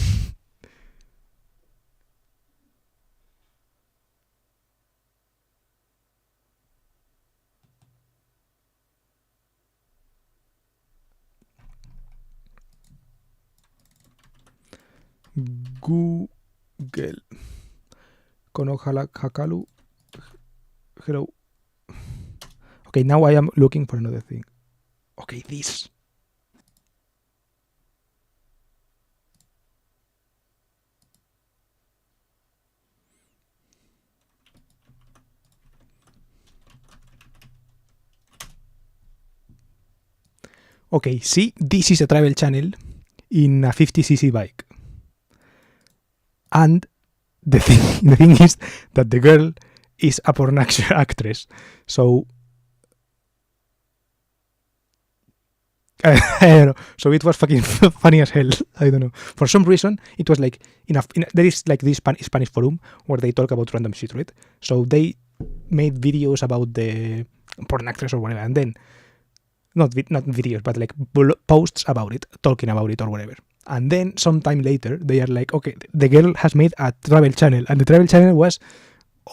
G: Google. Konohala Hakalu. Hello. Okay, now I am looking for another thing. Okay, this. Okay, see, this is a travel channel in a 50cc bike. And the thing is that the girl is a porn actress. So I don't know. So it was fucking funny as hell. I don't know. For some reason, it was like enough. There is like this Spanish forum where they talk about random shit, right? So they made videos about the porn actress or whatever, and then not videos, but like posts about it, talking about it or whatever. And then sometime later, they are like, okay, the girl has made a travel channel, and the travel channel was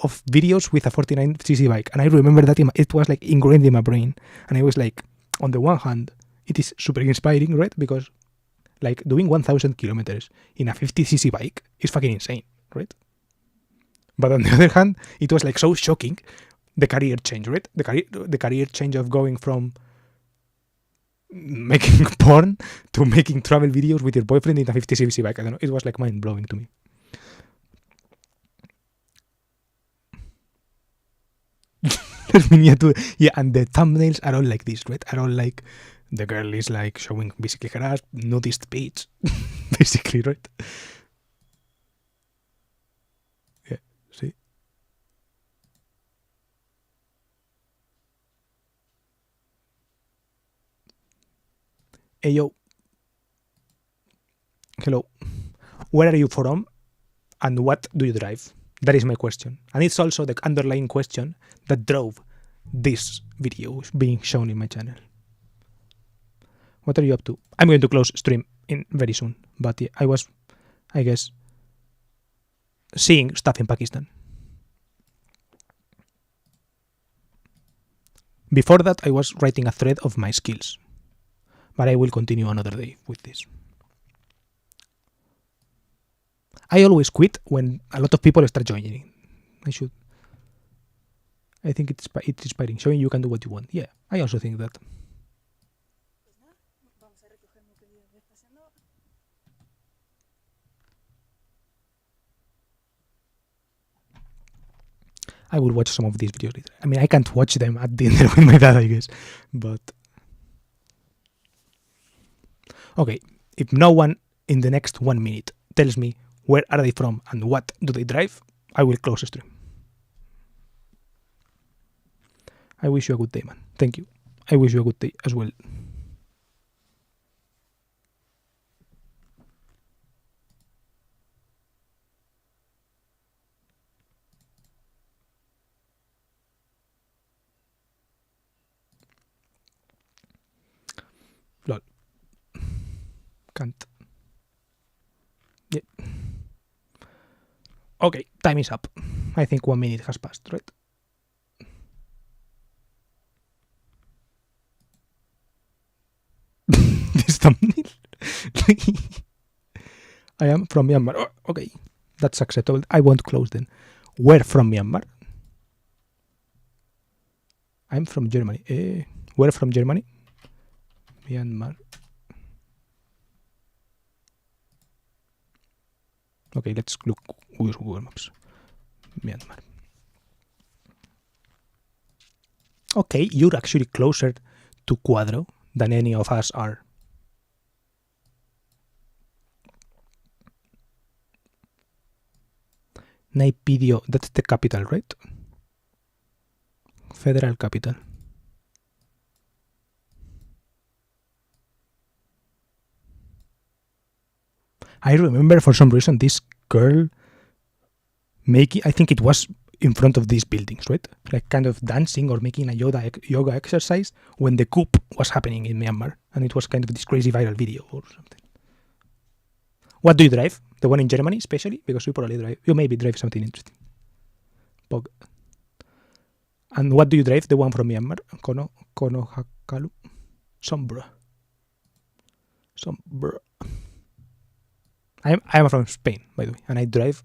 G: of videos with a 49cc bike. And I remember that it was like ingrained in my brain, and I was like, on the one hand, it is super inspiring, right? Because like doing 1,000 kilometers in a 50cc bike is fucking insane, right? But on the other hand, it was like so shocking, the career change, right? The career change of going from making porn to making travel videos with your boyfriend in a 50cc bike. I don't know. It was like mind blowing to me. Yeah, and the thumbnails are all like this, right? Are all like the girl is like showing basically her ass, nudist page, basically, right? Yeah, see. Hey yo. Hello. Where are you from? And what do you drive? That is my question. And it's also the underlying question that drove this video being shown in my channel. What are you up to? I'm going to close stream in very soon. But yeah, I was, I guess, seeing stuff in Pakistan. Before that, I was writing a thread of my skills. But I will continue another day with this. I always quit when a lot of people start joining. I think it's inspiring, showing you can do what you want. Yeah, I also think that. I will watch some of these videos later. I mean, I can't watch them at dinner with my dad, I guess. But okay, if no one in the next 1 minute tells me where are they from and what do they drive, I will close the stream. I wish you a good day, man. Thank you. I wish you a good day as well. Lol. Can't. Yeah. Okay, time is up. I think 1 minute has passed, right? This thumbnail. I am from Myanmar. Oh, okay, that's acceptable. I won't close then. Where from Myanmar? I'm from Germany. Where from Germany? Myanmar. Okay, let's look Google Maps. Myanmar. Okay, you're actually closer to Cuadro than any of us are. Naypyidaw, that's the capital, right? Federal capital. I remember for some reason this girl making, I think it was in front of these buildings, right? Like kind of dancing or making a yoga exercise when the coup was happening in Myanmar. And it was kind of this crazy viral video or something. What do you drive? The one in Germany, especially? Because you maybe drive something interesting. Pog. And what do you drive? The one from Myanmar? Konohakalu? Sombra. I'm from Spain, by the way, and I drive.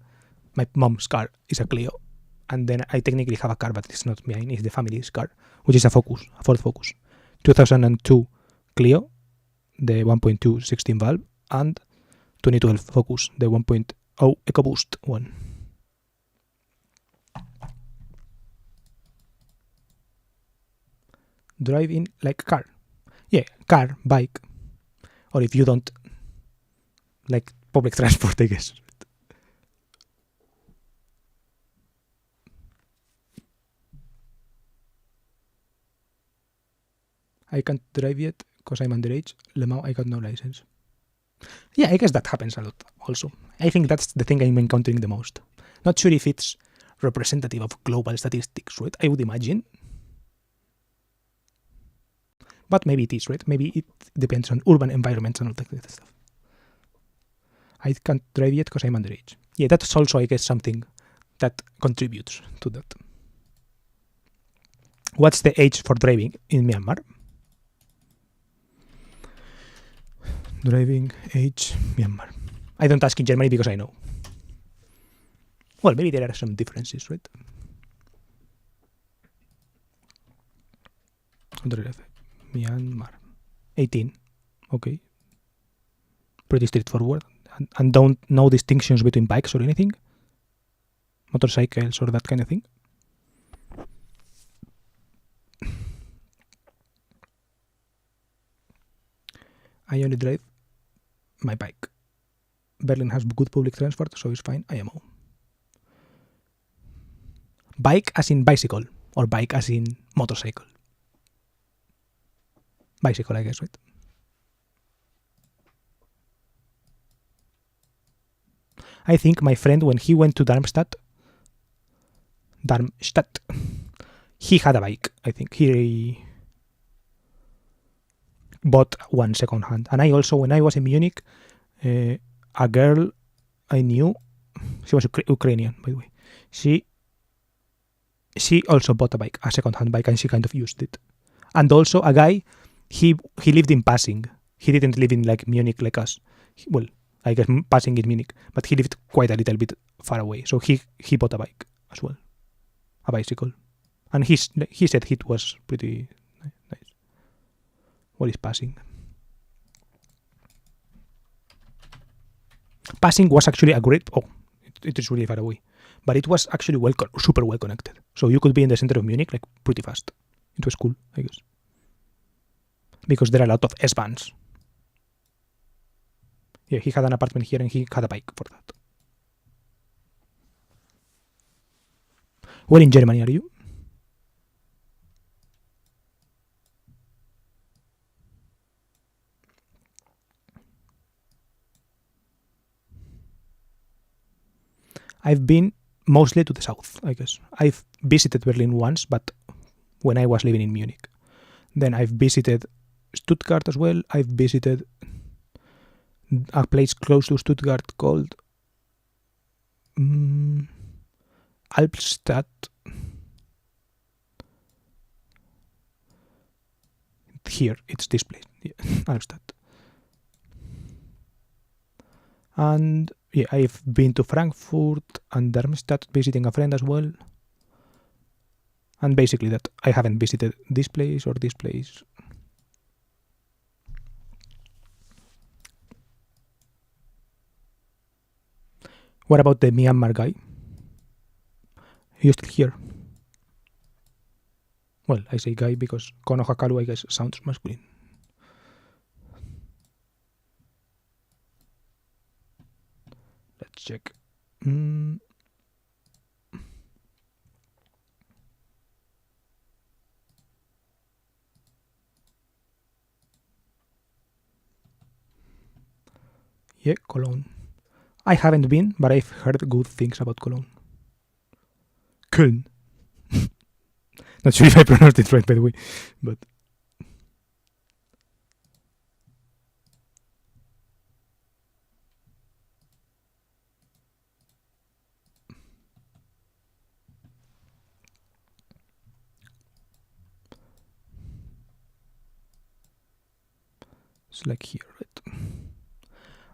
G: My mom's car is a Clio, and then I technically have a car, but it's not mine. It's the family's car, which is a Ford Focus, 2002 Clio, the 1.2 16 valve, and 2012 Focus, the 1.0 EcoBoost one. Drive in like car, yeah, car, bike, or if you don't like public transport, I guess. I can't drive yet because I'm underage. Lemao, I got no license. Yeah, I guess that happens a lot also. I think that's the thing I'm encountering the most. Not sure if it's representative of global statistics, right? I would imagine. But maybe it is, right? Maybe it depends on urban environments and all that stuff. I can't drive yet because I'm underage. Yeah, that's also, I guess, something that contributes to that. What's the age for driving in Myanmar? Driving age Myanmar. I don't ask in Germany because I know. Well, maybe there are some differences, right? Myanmar. 18. Okay. Pretty straightforward. And don't know distinctions between bikes or anything? Motorcycles or that kind of thing? I only drive my bike. Berlin has good public transport, so it's fine. IMO. Bike as in bicycle, or bike as in motorcycle? Bicycle, I guess, right? I think my friend, when he went to Darmstadt, he had a bike. I think he bought one second hand. And I also, when I was in Munich, a girl I knew, she was Ukrainian, by the way. She also bought a bike, a second hand bike, and she kind of used it. And also a guy, he lived in Passing. He didn't live in like Munich like us. Well, I guess Passing in Munich, but he lived quite a little bit far away. So he bought a bike as well, a bicycle, and he said it was pretty nice. What is Passing? Passing was actually a great. Oh, it is really far away, but it was actually super well connected. So you could be in the center of Munich like pretty fast. It was cool, I guess, because there are a lot of S-Bahns. Yeah, he had an apartment here and he had a bike for that. Where in Germany are you? I've been mostly to the south, I guess. I've visited Berlin once, but when I was living in Munich. Then I've visited Stuttgart as well. I've visited a place close to Stuttgart called Albstadt. Here, it's this place, yeah, Albstadt. And yeah, I've been to Frankfurt and Darmstadt visiting a friend as well. And basically that I haven't visited this place or this place. What about the Myanmar guy? He's still here. Well, I say guy because Konohakaru, I guess, sounds masculine. Let's check. Yeah, Cologne. I haven't been, but I've heard good things about Cologne. Köln. Not sure if I pronounced it right, by the way, but it's like here, right?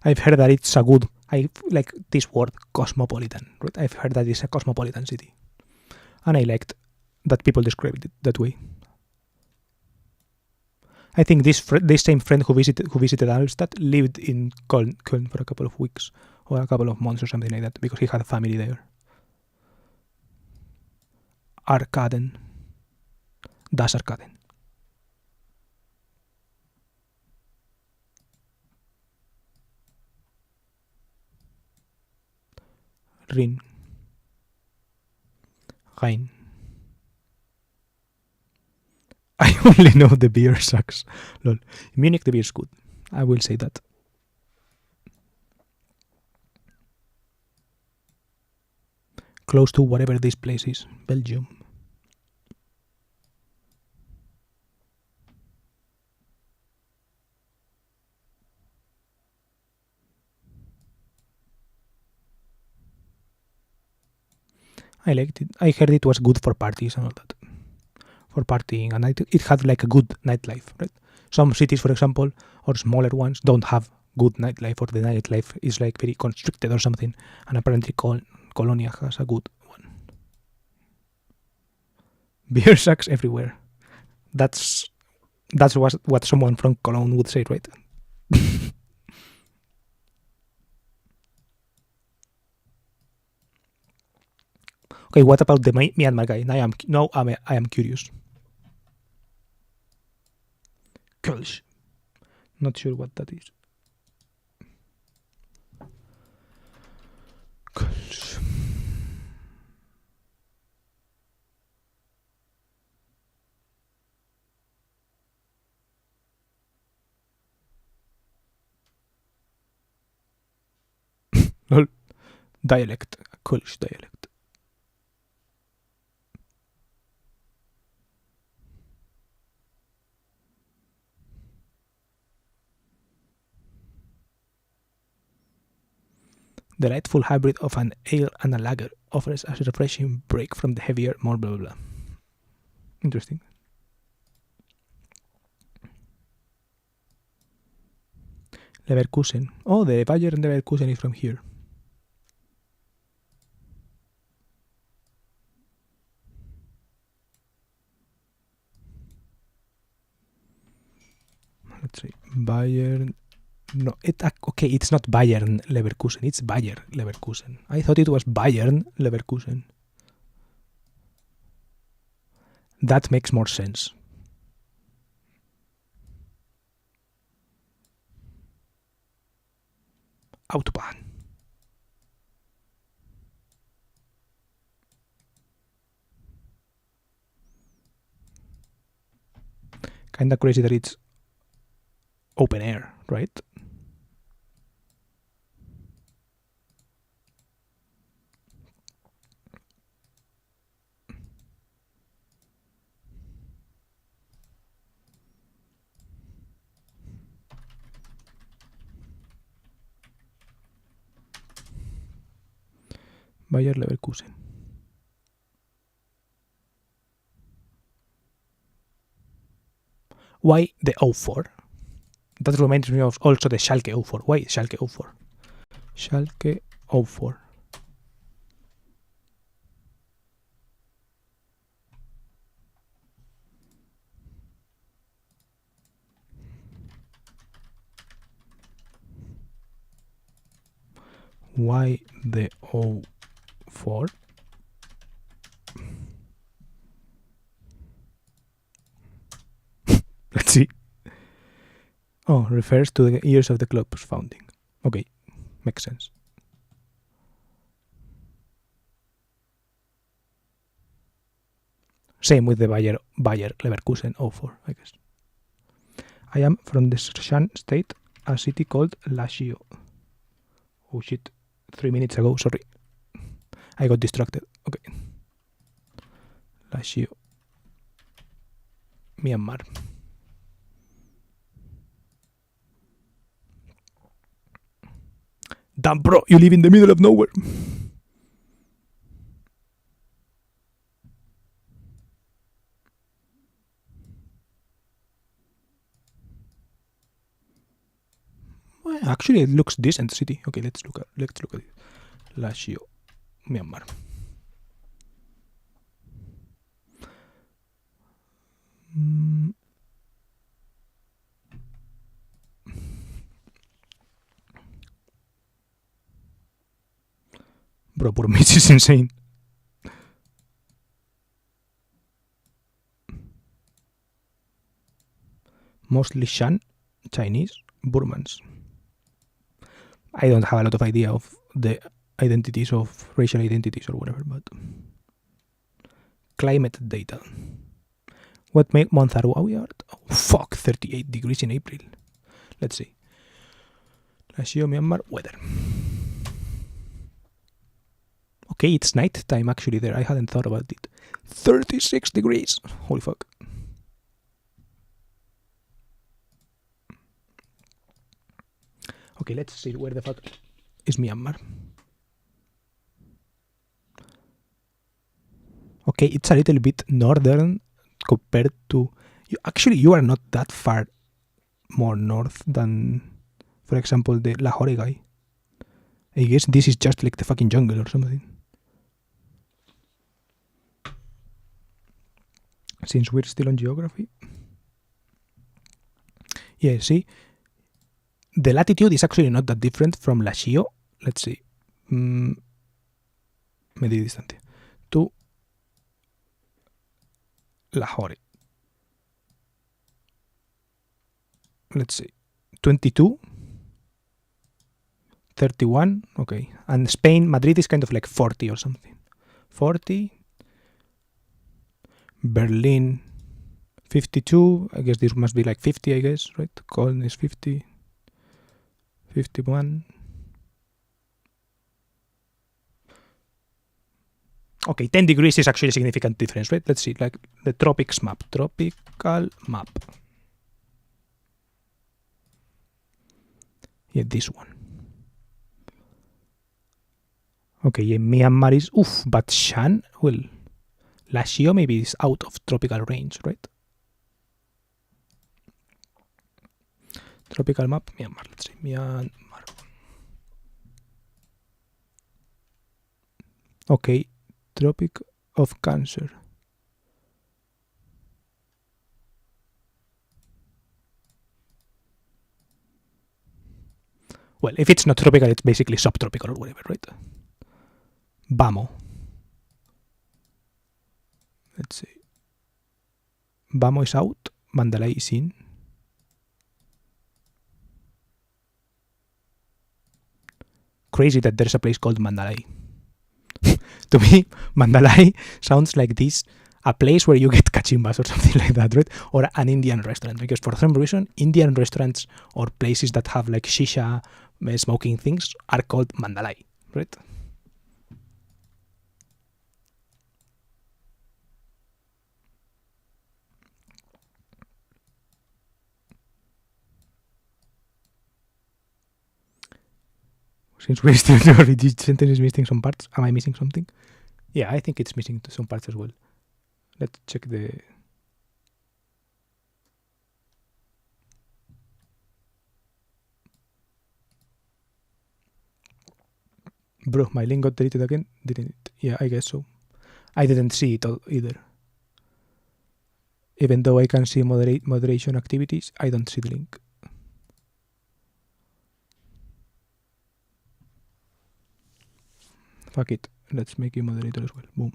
G: I've heard that it's a good. I like this word cosmopolitan, right? I've heard that it's a cosmopolitan city, and I liked that people described it that way. I think this same friend who visited Alstadt lived in Köln for a couple of weeks or a couple of months or something like that because he had a family there. Arkaden. Das Arkaden. Rhin. Rhein. I only know the beer sucks. Lol. In Munich the beer is good. I will say that. Close to whatever this place is. Belgium. I liked it. I heard it was good for parties and all that. For partying, and it had like a good nightlife, right? Some cities, for example, or smaller ones, don't have good nightlife, or the nightlife is like very constricted or something, and apparently Colonia has a good one. Beer sucks everywhere. That's what someone from Cologne would say, right? Okay, what about the Myanmar guy? I am curious. Kölsch. Not sure what that is. Kölsch. Lol. Dialect. Kölsch dialect. Delightful hybrid of an ale and a lager offers a refreshing break from the heavier, more blah blah blah. Interesting. Leverkusen. Oh, the Bayern Leverkusen is from here. Let's see. Bayern. No, okay, it's not Bayern Leverkusen, it's Bayer Leverkusen. I thought it was Bayern Leverkusen. That makes more sense. Autobahn. Kinda crazy that it's open air, right? Bayer Leverkusen. Why the 04? That reminds me of also the Schalke 04. Why Schalke 04? Schalke 04. Why the O4? Let's see. Oh, refers to the years of the club's founding. Okay, makes sense. Same with the Bayer Leverkusen 04, I guess. I am from the Shan state, a city called Lazio. Oh shit, 3 minutes ago, sorry. I got distracted. Okay. Lazio. Myanmar. Damn, bro, you live in the middle of nowhere. Well, actually, it looks decent city. Okay, let's look at it. Lazio, Myanmar. Bro, por Mitch is insane. Mostly Shan, Chinese, Burmans. I don't have a lot of idea of the identities of racial identities or whatever, but climate data. What month are we at? Oh, fuck, 38 degrees in April. Let's see. Lazio, Myanmar, weather. Okay, it's night time actually there. I hadn't thought about it. 36 degrees. Holy fuck. Okay, let's see where the fuck is Myanmar. Okay, it's a little bit northern compared to... You are not that far more north than, for example, the Lahore guy. I guess this is just like the fucking jungle or something. Since we're still on geography. Yeah, see? The latitude is actually not that different from Lazio. Let's see. Medio distante. To Lahore. Let's see. 22. 31. Okay. And Spain, Madrid is kind of like 40 or something. 40. Berlin, 52. I guess this must be like 50, I guess, right? Cologne is 50. 51. Okay, 10 degrees is actually a significant difference, right? Let's see, like the tropical map. Yeah, this one. Okay, yeah, Myanmar is, but Shan, well, Lazio maybe is out of tropical range, right? Tropical map, Myanmar, let's see, Myanmar. Okay, Tropic of Cancer. Well, if it's not tropical, it's basically subtropical or whatever, right? Bamo. Let's see. Bamo is out. Mandalay is in. Crazy that there's a place called Mandalay. To me, Mandalay sounds like this, a place where you get kachimbas or something like that, right? Or an Indian restaurant, because for some reason, Indian restaurants or places that have like shisha smoking things are called Mandalay, right? Since we're still doing this sentence is missing some parts, am I missing something? Yeah, I think it's missing some parts as well. Let's check the... Bro, my link got deleted again, didn't it? Yeah, I guess so. I didn't see it either. Even though I can see moderation activities, I don't see the link.
A: Fuck it. Let's make you moderator as well. Boom.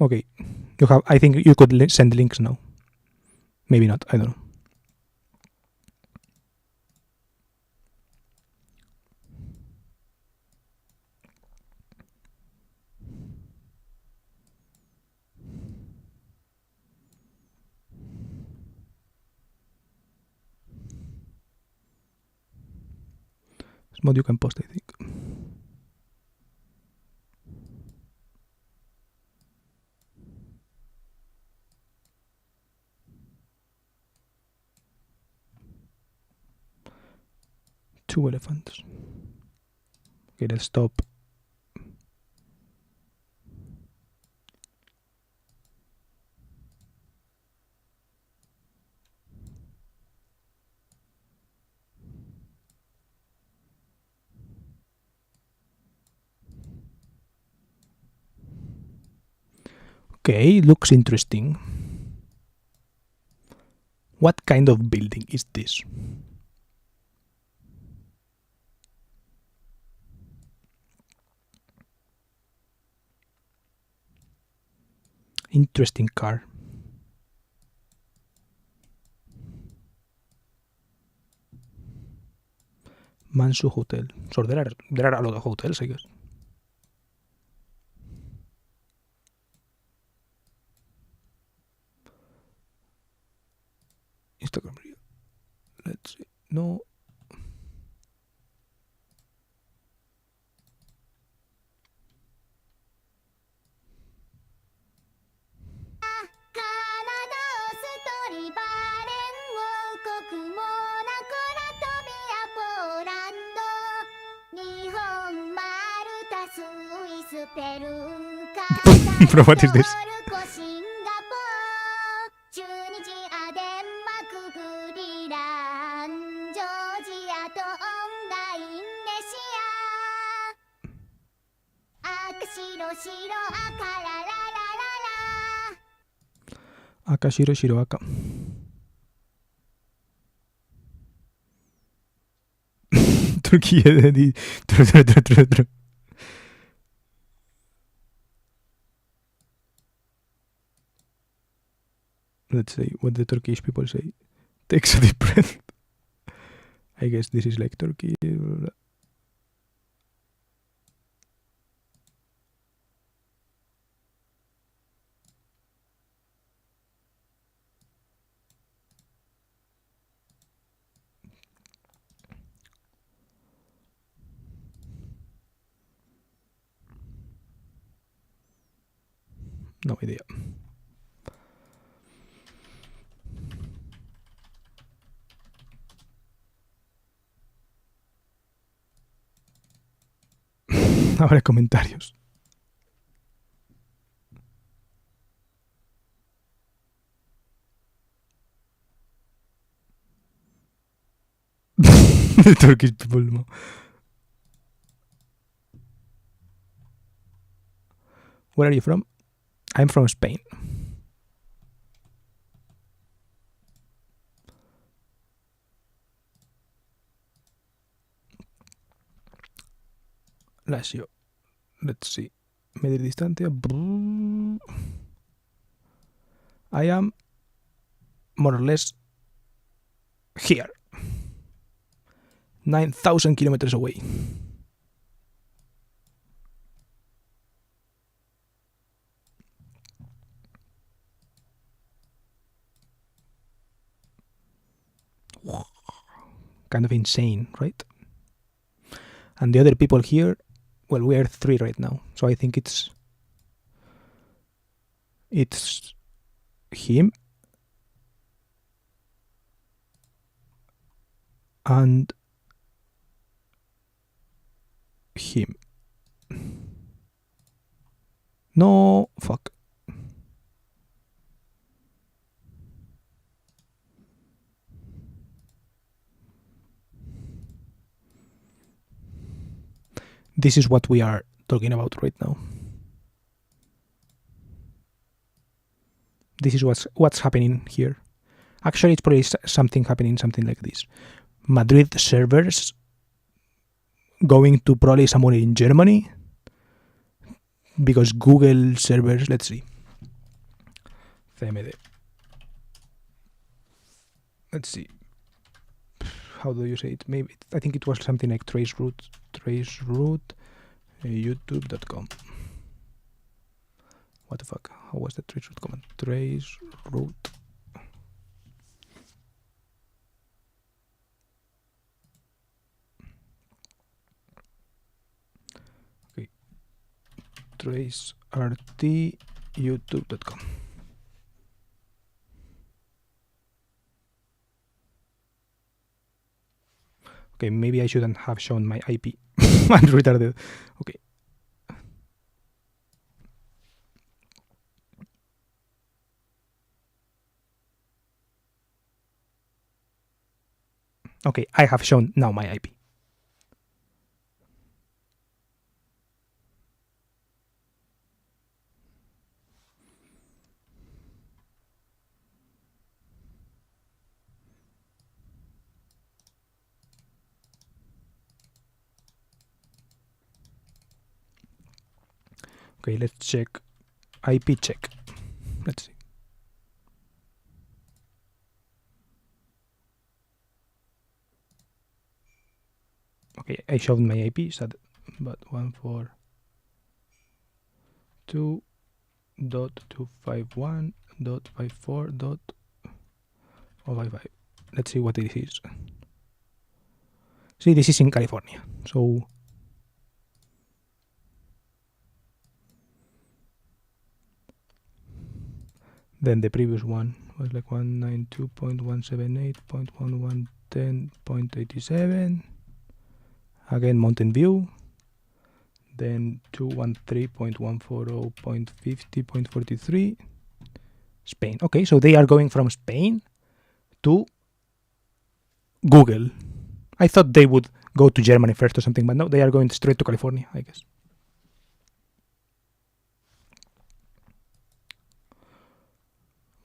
A: Okay. You have. I think you could send links now. Maybe not. I don't know. It's mod you can post, I think. Two elephants. Okay, let's stop. Okay, looks interesting. What kind of building is this? Interesting car. Mansu Hotel. So there are a lot of hotels, I guess. Instagram reel. Let's see. No. Bro, what is this? Aka Shiro Shiro Aka. Turkiye değil. Dur. Let's say what the Turkish people say. Takes a deep breath. I guess this is like Turkey. No idea. Ahora comentarios. The Turkish people, no. Where are you from? I'm from Spain. Lazio. Let's see. Medir distancia. I am more or less here. 9,000 kilometers away. Kind of insane, right? And the other people here, well, we are 3 right now, so I think it's him and him. No, fuck. This is what we are talking about right now.
G: this is what's happening here. Actually, it's probably something like this. Madrid servers going to probably somewhere in Germany, because Google servers, let's see, CMD. Let's see. How do you say it? Maybe I think it was something like traceroute, youtube.com. What the fuck? How was the traceroute command? Traceroute. Okay. TraceRT youtube.com. Okay, maybe I shouldn't have shown my IP. I'm retarded. Okay. Okay, I have shown now my IP. Okay, let's check IP check. Let's see. Okay, I showed my IP, but 142.251.54.055. Let's see what this is. See, this is in California. So then the previous one was like 192.178.1110.87. Again, Mountain View. Then 213.140.50.43. Spain. Okay, so they are going from Spain to Google. I thought they would go to Germany first or something, but no, they are going straight to California, I guess.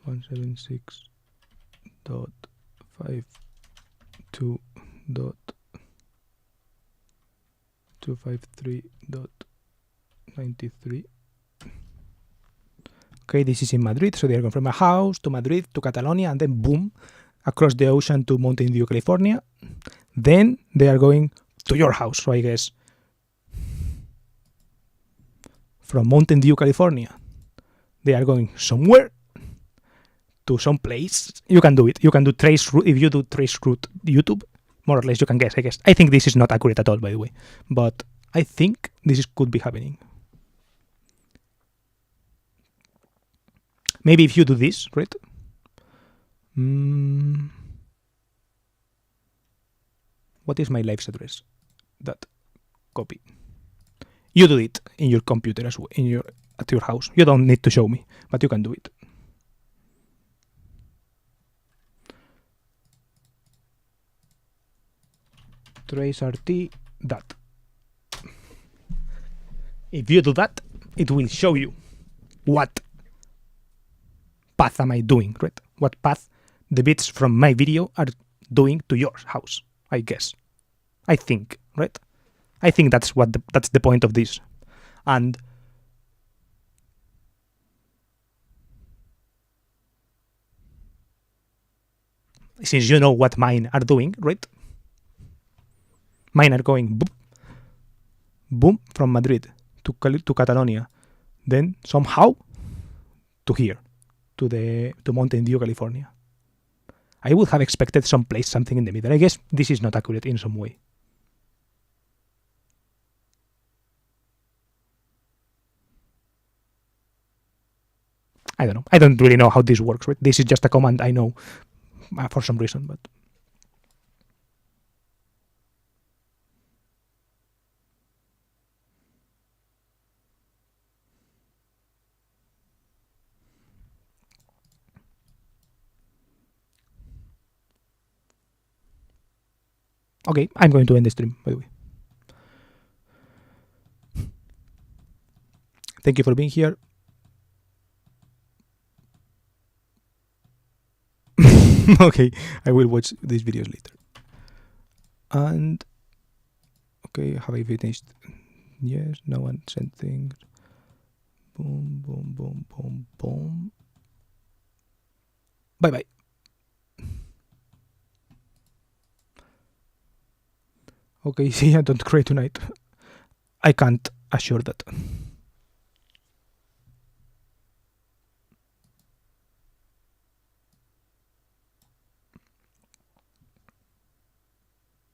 G: .176.52.253.93. Okay, this is in Madrid, so they are going from a house to Madrid to Catalonia, and then boom, across the ocean to Mountain View, California. Then they are going to your house, so I guess from Mountain View, California, they are going somewhere to some place. You can do it. You can do trace route. If you do trace route YouTube, more or less you can guess, I guess. I think this is not accurate at all, by the way, but I think this could be happening. Maybe if you do this, right? What is my live's address? That copy. You do it in your computer as well, at your house. You don't need to show me, but you can do it. TraceRT that. If you do that, it will show you what path am I doing, right? What path the bits from my video are doing to your house, I guess. I think, right? I think that's that's the point of this. And since you know what mine are doing, right? Mine are going boom, boom from Madrid to Catalonia, then somehow to here, to Mountain View, California. I would have expected something in the middle. I guess this is not accurate in some way. I don't know. I don't really know how this works, right? This is just a command I know for some reason, but okay, I'm going to end the stream, by the way. Thank you for being here. Okay, I will watch these videos later. And okay, have I finished? Yes, no one sent things. Boom, boom, boom, boom, boom. Bye bye. Okay, see, I don't cry tonight. I can't assure that.